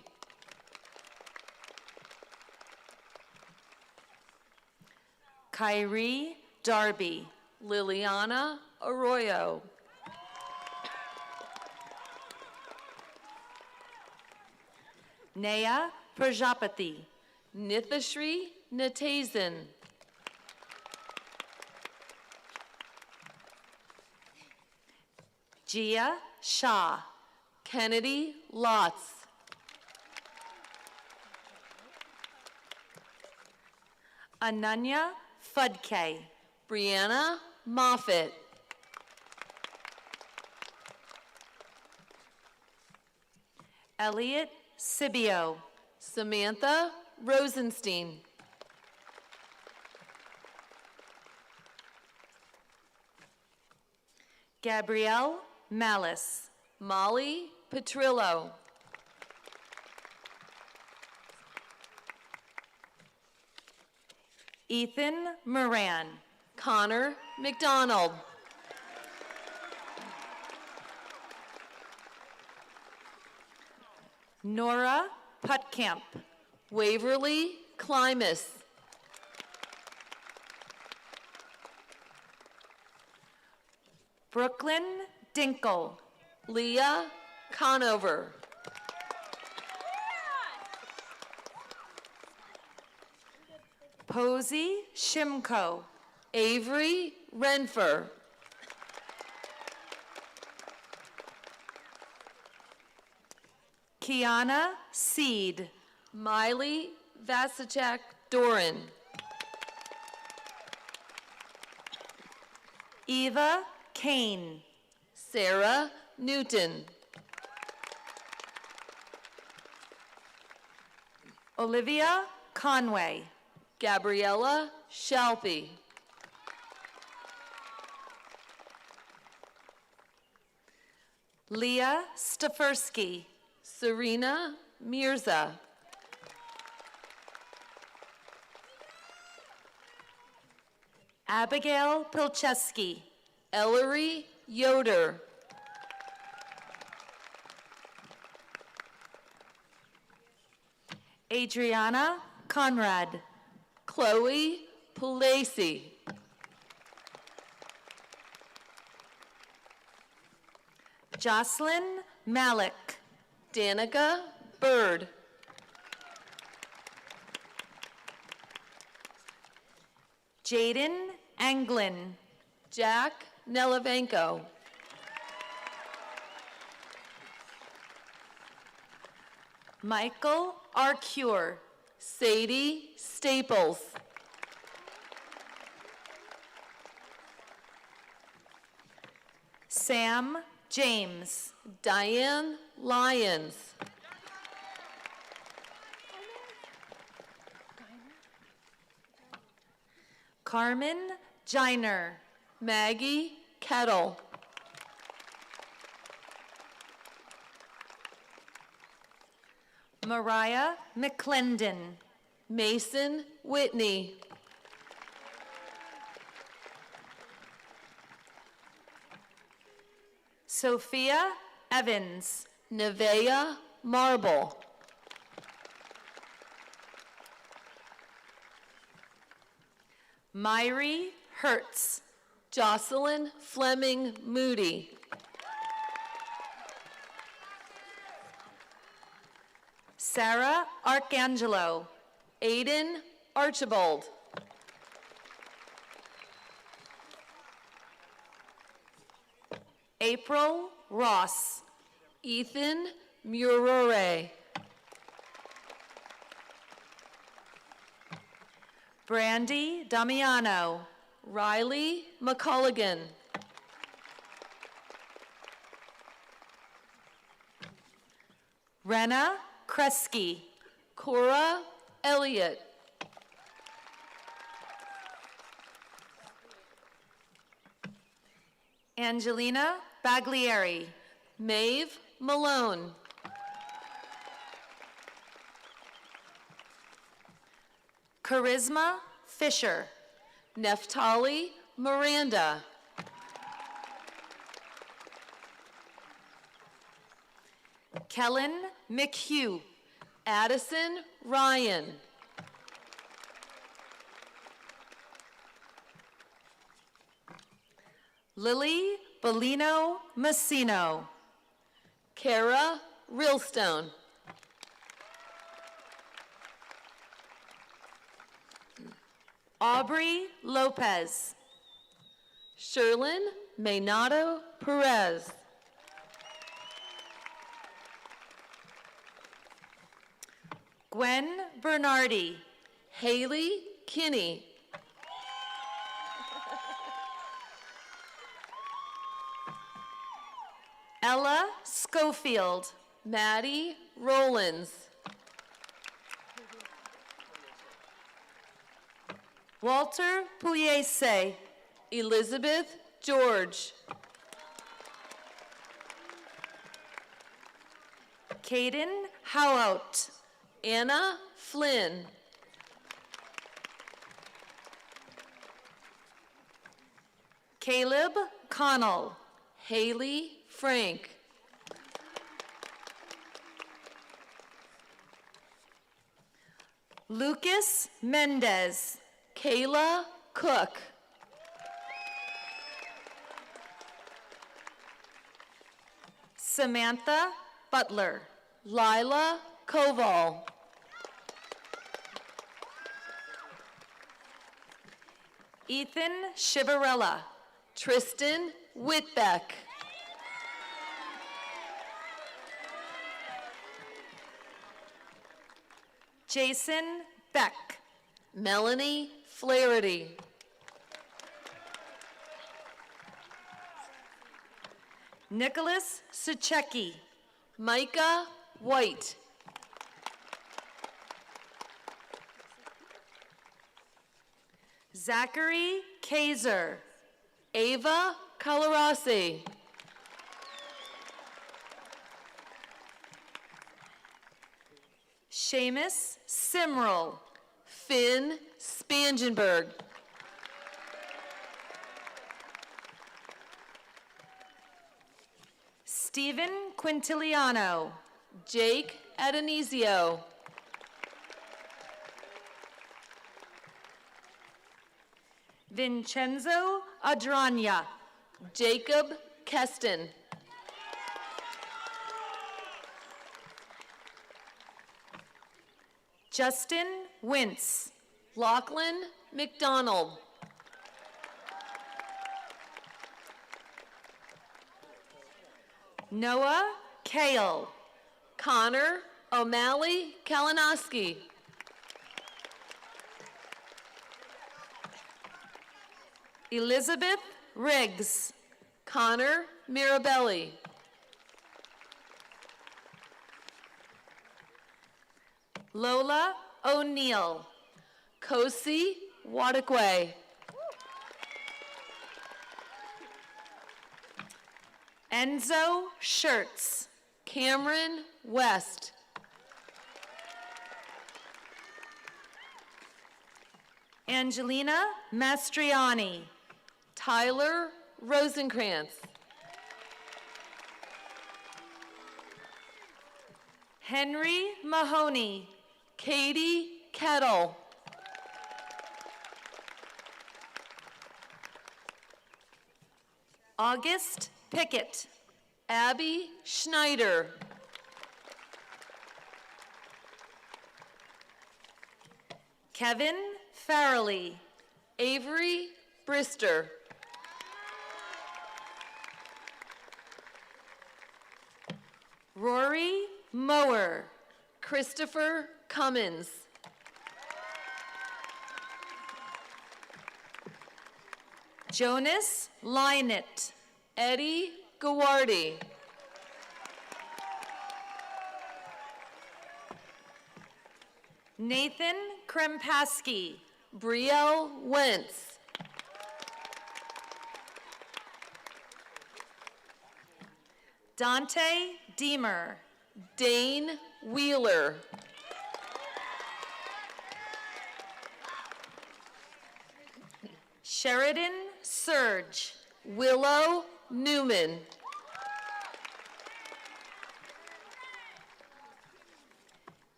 Kyrie Darby. Liliana Arroyo. Naya Prajapati. Nithashri Natazen. Gia Shah. Kennedy Lotz. Ananya Fudke. Brianna Moffitt. Elliot Sibio. Samantha Rosenstein. Gabrielle Malice. Molly Petrillo. Ethan Moran. Connor McDonald. Nora Putkamp. Waverly Klimas. Brooklyn Dinkle. Leah Conover. Posey Shimko. Avery Renfer. Kiana Seed. Miley Vasachak Doran. Eva Kane. Sarah Newton. Olivia Conway. Gabriella Shalpy. Leah Stefersky. Serena Mirza. Abigail Pilcheski. Ellery Yoder. Adriana Conrad. Chloe Pulacy. Jocelyn Malik. Danica Bird. Jaden Anglin. Jack Nelevenko. Michael Arcure. Sadie Staples. Sam James. Diane Lyons. Carmen Giner. Maggie Kettle. Mariah McClendon. Mason Whitney. Sophia Evans. Nevaeh Marble. Myri Hertz. Jocelyn Fleming Moody. Sarah Arcangelo. Aiden Archibald. April Ross. Ethan Murore. Brandy Damiano. Riley McCulligan. Renna Kresge. Cora Elliott. Angelina Baglieri. Maeve Malone. Charisma Fisher. Neftali Miranda. Kellen McHugh. Addison Ryan. Lily Bellino Massino. Kara Rilstone. Aubrey Lopez. Sherlyn Maynato Perez. Gwen Bernardi. Haley Kinney. Ella Schofield. Maddie Rollins. Walter Pugliese. Elizabeth George. Caden Howout. Anna Flynn. Caleb Connell. Haley Frank. Lucas Mendez. Kayla Cook. Samantha Butler. Lila Koval. Ethan Shivarella. Tristan Whitbeck. Jason Beck. Melanie Flaherty. Nicholas Suchecki. Micah White. Zachary Kaiser. Ava Colorasi. Seamus Simrel. Finn Spangenberg. Stephen Quintiliano. Jake Adonisio. Vincenzo Adranya. Jacob Keston. Justin Wintz. Lachlan McDonald. Noah Kale. Connor O'Malley Kalinowski. Elizabeth Riggs. Connor Mirabelli. Lola O'Neill. Kosi Wadakwe. Enzo Schertz. Cameron West. Angelina Mastriani. Tyler Rosenkrantz. Henry Mahoney. Katie Kettle. August Pickett. Abby Schneider. Kevin Farrelly. Avery Brister. Rory Mower. Christopher Cummins. Jonas Lynett. Eddie Gawardi. Nathan Krempaski. Brielle Wentz. Dante Deemer. Dane Wheeler. Sheridan Surge. Willow Newman.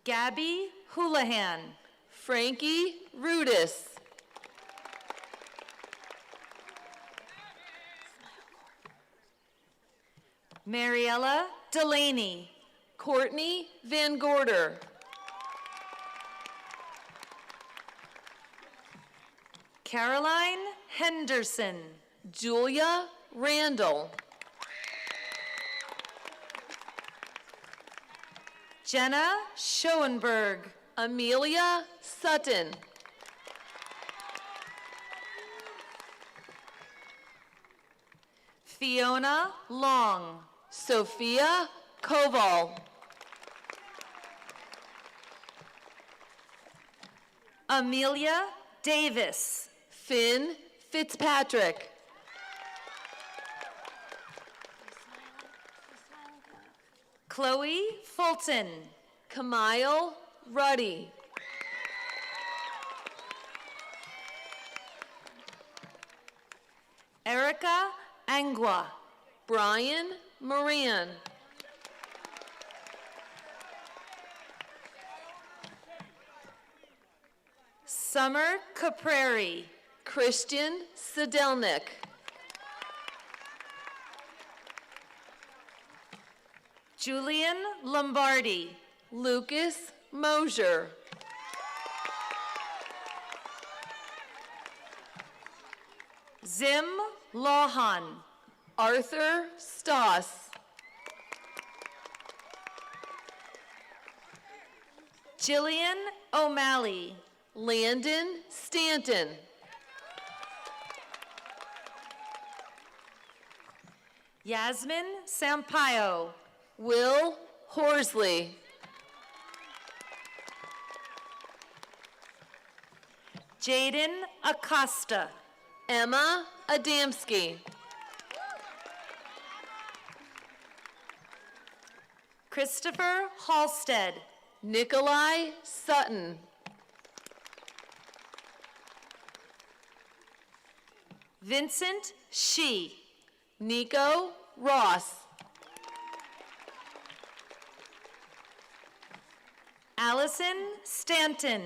Gabby Houlihan. Frankie Rudis. Mariella Delaney. Courtney Van Gorder. Caroline Henderson. Julia Randall. Jenna Schoenberg. Amelia Sutton. Fiona Long. Sophia Koval. Amelia Davis. Finn Fitzpatrick. Chloe Fulton. Kamile Ruddy. Erica Angua. Brian Moran. Summer Caprari. Christian Sedelnik. Julian Lombardi. Lucas Mosier. Zim Lohan. Arthur Stoss. Jillian O'Malley. Landon Stanton. Yasmin Sampaio. Will Horsley. Jaden Acosta. Emma Adamski. Christopher Halstead. Nikolai Sutton. Vincent Shi. Nico Ross. Allison Stanton.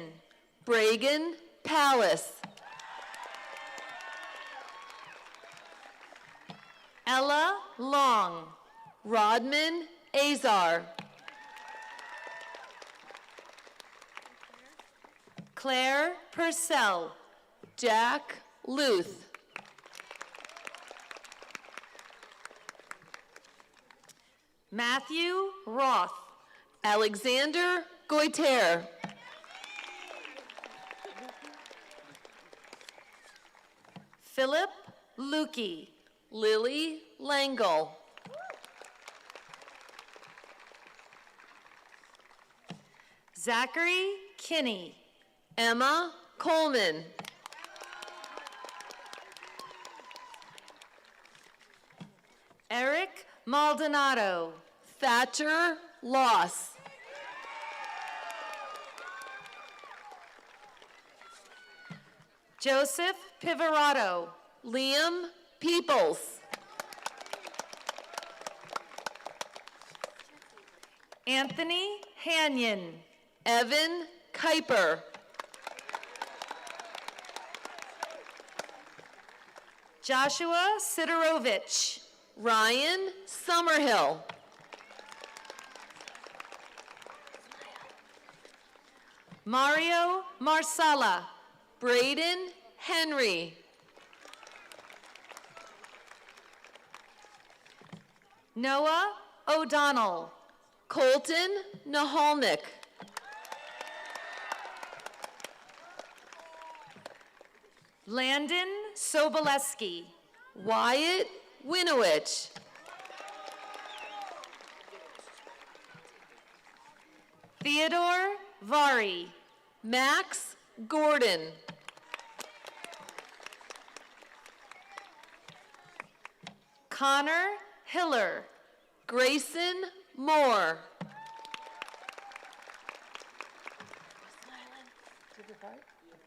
Bragan Palace. Ella Long. Rodman Azar. Claire Purcell. Jack Luth. Matthew Roth. Alexander Goiter. Philip Lukey. Lily Langle. Zachary Kinney. Emma Coleman. Eric Maldonado. Thatcher Loss. Joseph Pivarato. Liam Peoples. Anthony Hanyon. Evan Kuiper. Joshua Sidorovich. Ryan Summerhill. Mario Marsala. Braden Henry. Noah O'Donnell. Colton Nahalnik. Landon Soboleski. Wyatt Winowich. Theodore Vari. Max Gordon. Connor Hiller. Grayson Moore.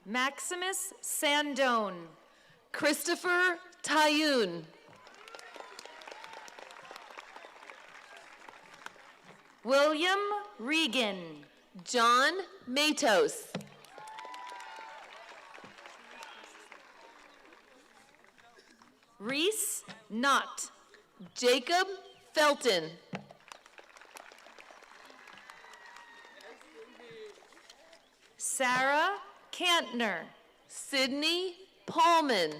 Maximus Sandone. Christopher Tayun. William Regan. John Matos. Reese Knott. Jacob Felton. Sarah Kantner. Sydney Paulman.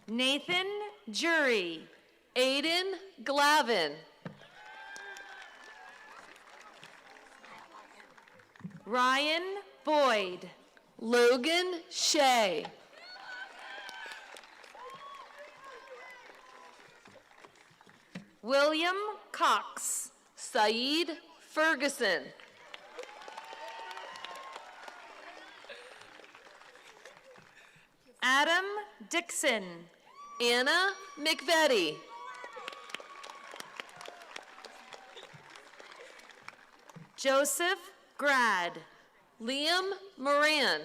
Nathan Jury. Aiden Glavin. Ryan Boyd. Logan Shea. William Cox. Saeed Ferguson. Adam Dixon. Anna McVetti. Joseph Grad. Liam Moran.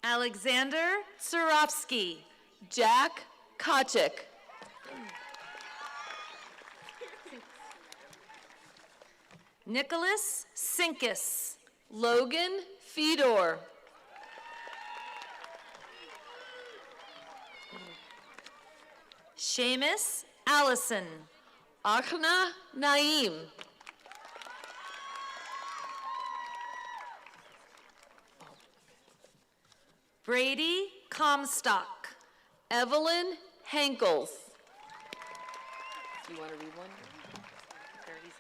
Alexander Surovsky. Jack Kochik. Nicholas Sinkus. Logan Fedor. Seamus Allison. Akhna Naeem. Brady Comstock. Evelyn Henkels. Do you want to read one? Very easy.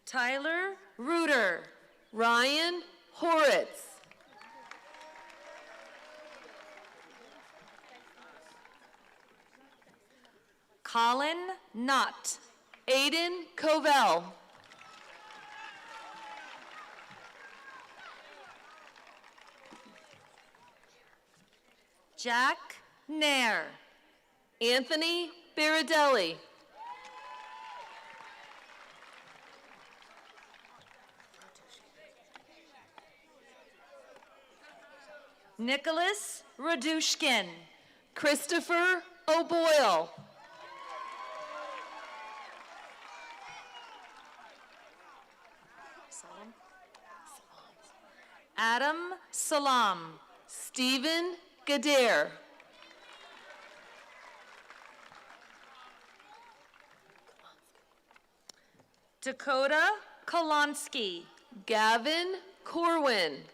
Tyler Reuter. Ryan Horitz. Colin Knott. Aiden Covell. Jack Nair. Anthony Biradelli. Nicholas Radushkin. Christopher O'Boyle. Adam Salam. Stephen Gader. Dakota Kolonsky. Gavin Corwin.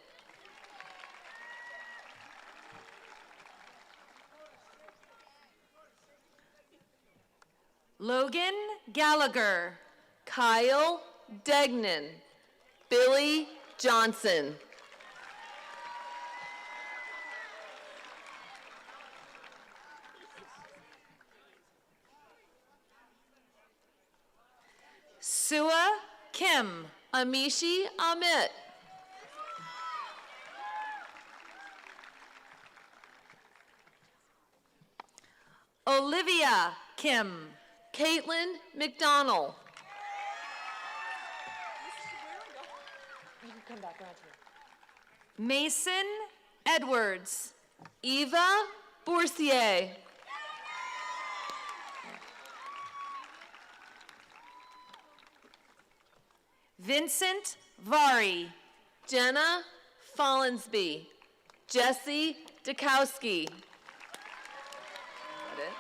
Logan Gallagher. Kyle Degnan. Billy Johnson. Sua Kim. Amishi Amit. Olivia Kim. Caitlin McDonald. Mason Edwards. Eva Borsier. Vincent Vari. Jenna Follensby. Jesse Dakowski. That it?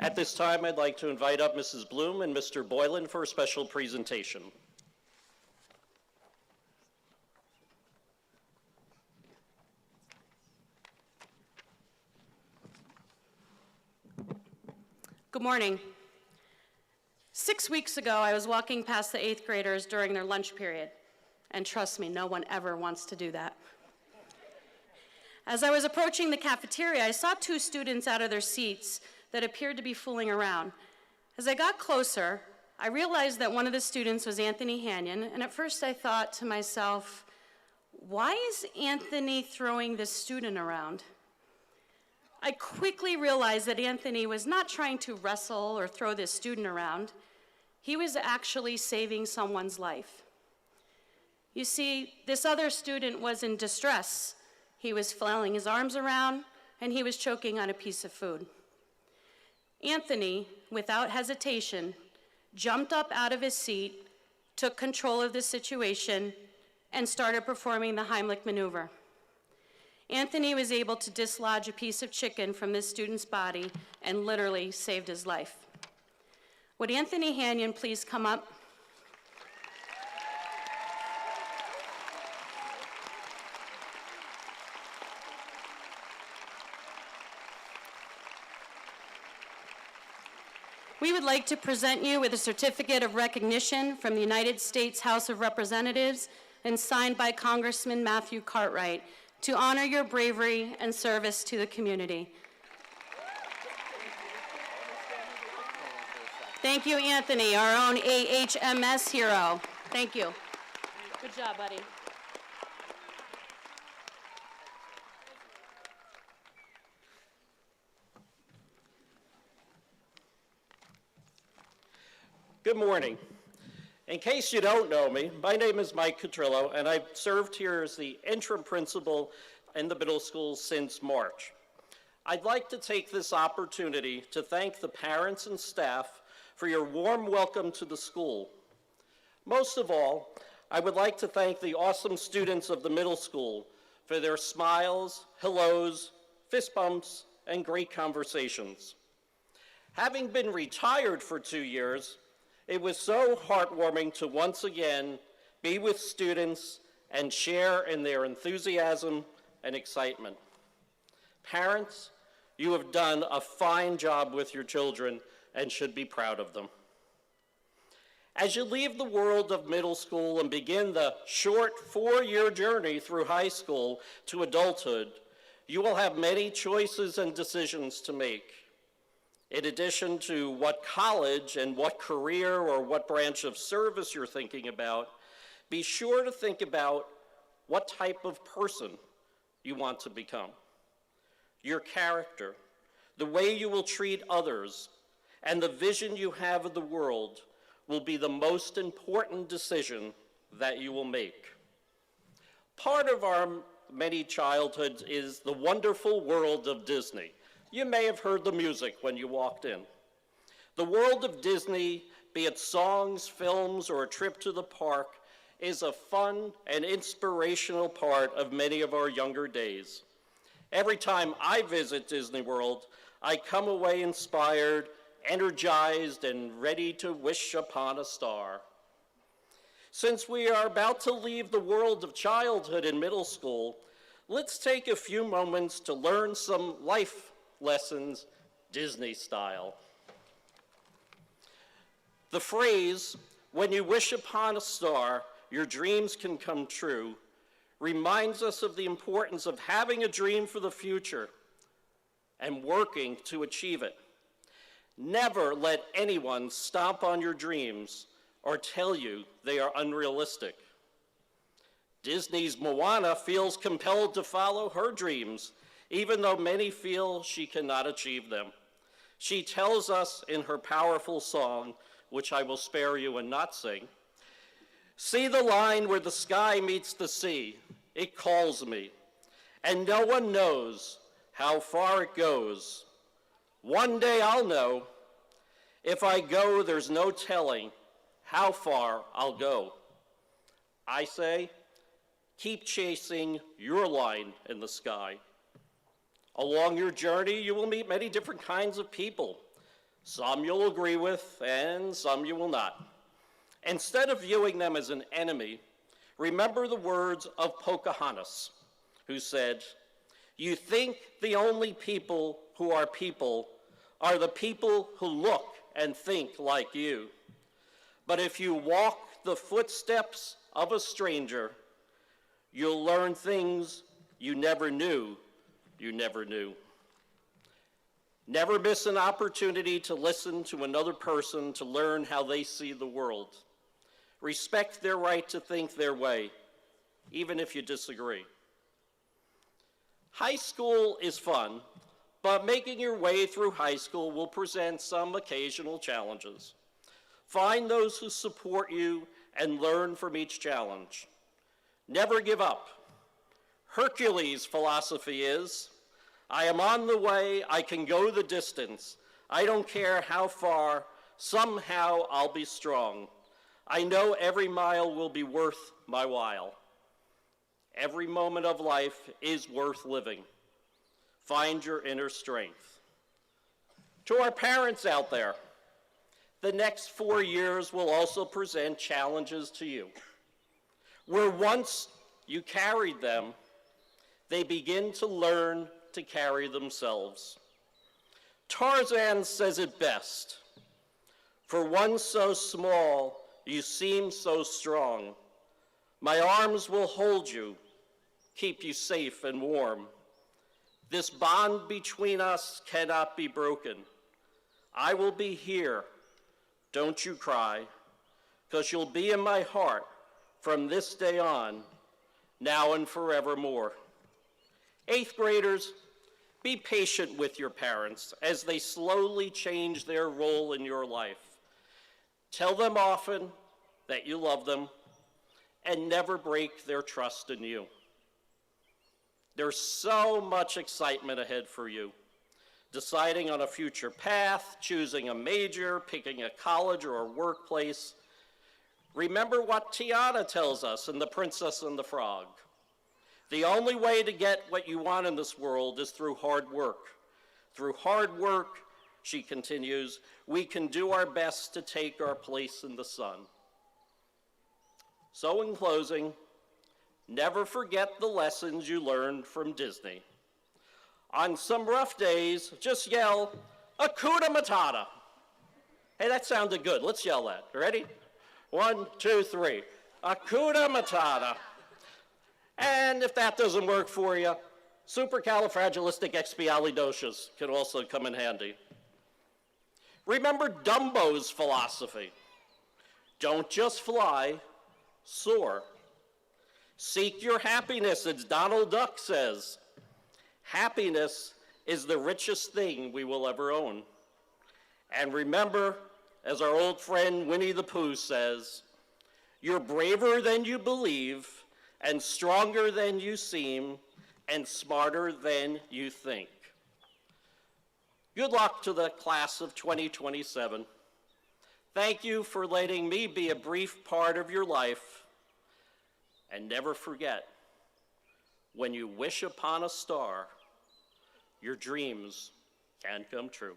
At this time, I'd like to invite up Mrs. Bloom and Mr. Boylan for a special presentation. Good morning. 6 weeks ago, I was walking past the 8th graders during their lunch period. And trust me, no one ever wants to do that. As I was approaching the cafeteria, I saw 2 students out of their seats that appeared to be fooling around. As I got closer, I realized that one of the students was Anthony Hanyon, and at first I thought to myself, why is Anthony throwing this student around? I quickly realized that Anthony was not trying to wrestle or throw this student around. He was actually saving someone's life. You see, this other student was in distress. He was flailing his arms around, and he was choking on a piece of food. Anthony, without hesitation, jumped up out of his seat, took control of the situation, and started performing the Heimlich maneuver. Anthony was able to dislodge a piece of chicken from this student's body and literally saved his life. Would Anthony Hanyon please come up? We would like to present you with a certificate of recognition from the United States House of Representatives and signed by Congressman Matthew Cartwright to honor your bravery and service to the community. Thank you, Anthony, our own AHMS hero. Thank you. Good job, buddy. Good morning. In case you don't know me, my name is Mike Catrillo, and I've served here as the interim principal in the middle school since March. I'd like to take this opportunity to thank the parents and staff for your warm welcome to the school. Most of all, I would like to thank the awesome students of the middle school for their smiles, hellos, fist bumps, and great conversations. Having been retired for 2 years, it was so heartwarming to once again be with students and share in their enthusiasm and excitement. Parents, you have done a fine job with your children and should be proud of them. As you leave the world of middle school and begin the short 4-year journey through high school to adulthood, you will have many choices and decisions to make. In addition to what college and what career or what branch of service you're thinking about, be sure to think about what type of person you want to become. Your character, the way you will treat others, and the vision you have of the world will be the most important decision that you will make. Part of our many childhoods is the wonderful world of Disney. You may have heard the music when you walked in. The world of Disney, be it songs, films, or a trip to the park, is a fun and inspirational part of many of our younger days. Every time I visit Disney World, I come away inspired, energized, and ready to wish upon a star. Since we are about to leave the world of childhood in middle school, let's take a few moments to learn some life lessons Disney style. The phrase, "When you wish upon a star, your dreams can come true," reminds us of the importance of having a dream for the future and working to achieve it. Never let anyone stomp on your dreams or tell you they are unrealistic. Disney's Moana feels compelled to follow her dreams, even though many feel she cannot achieve them. She tells us in her powerful song, which I will spare you and not sing, "See the line where the sky meets the sea, it calls me, and no one knows how far it goes. One day I'll know. If I go, there's no telling how far I'll go." I say, keep chasing your line in the sky. Along your journey, you will meet many different kinds of people. Some you'll agree with, and some you will not. Instead of viewing them as an enemy, remember the words of Pocahontas, who said, "You think the only people who are the people who look and think like you. But if you walk the footsteps of a stranger, you'll learn things you never knew you never knew." Never miss an opportunity to listen to another person to learn how they see the world. Respect their right to think their way, even if you disagree. High school is fun, but making your way through high school will present some occasional challenges. Find those who support you and learn from each challenge. Never give up. Hercules' philosophy is, "I am on the way, I can go the distance. I don't care how far, somehow I'll be strong. I know every mile will be worth my while." Every moment of life is worth living. Find your inner strength. To our parents out there, the next 4 years will also present challenges to you. Where once you carried them, they begin to learn to carry themselves. Tarzan says it best, For one so small, you seem so strong. My arms will hold you, keep you safe and warm. This bond between us cannot be broken. I will be here, don't you cry, because you'll be in my heart from this day on, now and forevermore. 8th graders, be patient with your parents as they slowly change their role in your life. Tell them often that you love them and never break their trust in you. There's so much excitement ahead for you. Deciding on a future path, choosing a major, picking a college or a workplace. Remember what Tiana tells us in The Princess and the Frog. The only way to get what you want in this world is through hard work. Through hard work, she continues, we can do our best to take our place in the sun. So in closing, never forget the lessons you learned from Disney. On some rough days, just yell, Hakuna Matata. Hey, that sounded good. Let's yell that. Ready? 1, 2, 3. Hakuna Matata. And if that doesn't work for you, supercalifragilisticexpialidocious can also come in handy. Remember Dumbo's philosophy. Don't just fly, soar. Seek your happiness, as Donald Duck says. Happiness is the richest thing we will ever own. And remember, as our old friend Winnie the Pooh says, you're braver than you believe, and stronger than you seem, and smarter than you think. Good luck to the class of 2027. Thank you for letting me be a brief part of your life. And never forget, when you wish upon a star, your dreams can come true.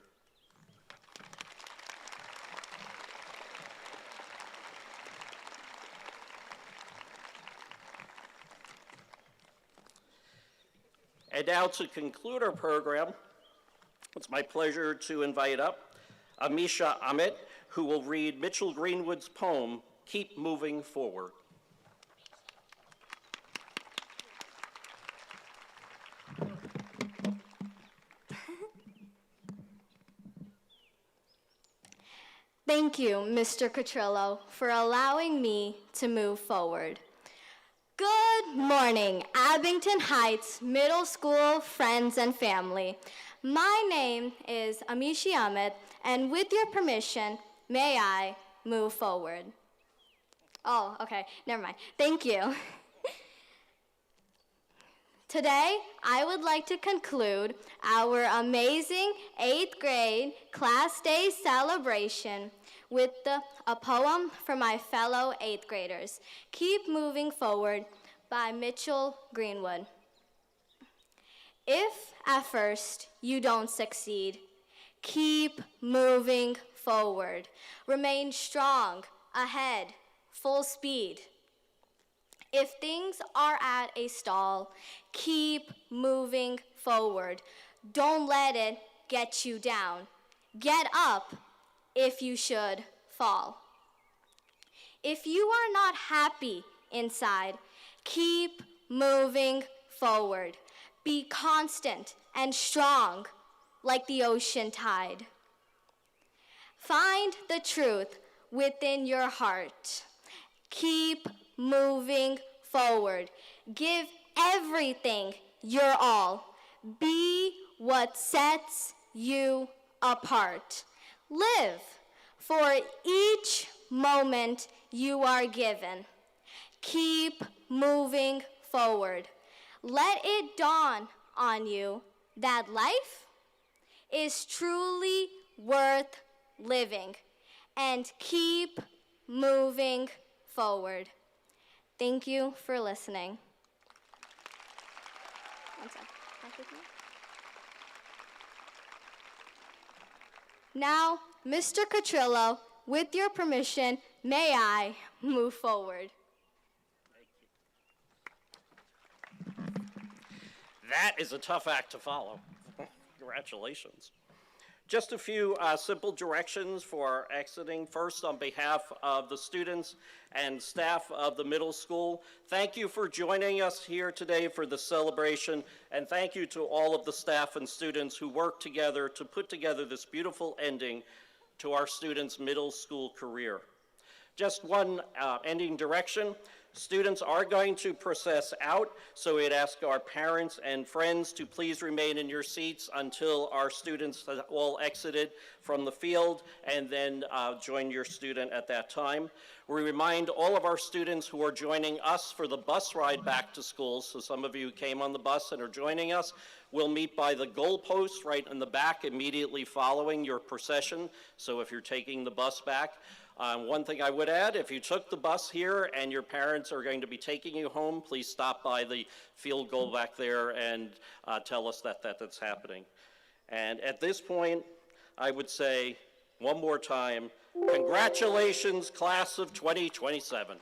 And now to conclude our program, it's my pleasure to invite up Amisha Amit, who will read Mitchell Greenwood's poem, Keep Moving Forward. Thank you, Mr. Cotrillo, for allowing me to move forward. Good morning, Abington Heights Middle School friends and family. My name is Amishi Ahmed, and with your permission, may I move forward? Oh, okay, never mind. Thank you. Today, I would like to conclude our amazing 8th grade Class Day celebration with a poem for my fellow 8th graders, Keep Moving Forward by Mitchell Greenwood. If at first you don't succeed, keep moving forward. Remain strong, ahead, full speed. If things are at a stall, keep moving forward. Don't let it get you down. Get up if you should fall. If you are not happy inside, keep moving forward. Be constant and strong like the ocean tide. Find the truth within your heart. Keep moving forward. Give everything your all. Be what sets you apart. Live for each moment you are given. Keep moving forward. Let it dawn on you that life is truly worth living, and keep moving forward. Thank you for listening. One sec. Now, Mr. Cotrillo, with your permission, may I move forward? That is a tough act to follow. Congratulations. Just a few simple directions for exiting. First, on behalf of the students and staff of the middle school, thank you for joining us here today for the celebration, and thank you to all of the staff and students who worked together to put together this beautiful ending to our students' middle school career. Just one ending direction. Students are going to process out, so we'd ask our parents and friends to please remain in your seats until our students have all exited from the field, and then join your student at that time. We remind all of our students who are joining us for the bus ride back to school, so some of you came on the bus and are joining us, we'll meet by the goalpost right in the back immediately following your procession, so if you're taking the bus back. One thing I would add, if you took the bus here and your parents are going to be taking you home, please stop by the field goal back there and tell us that that's happening. And at this point, I would say one more time, congratulations, class of 2027.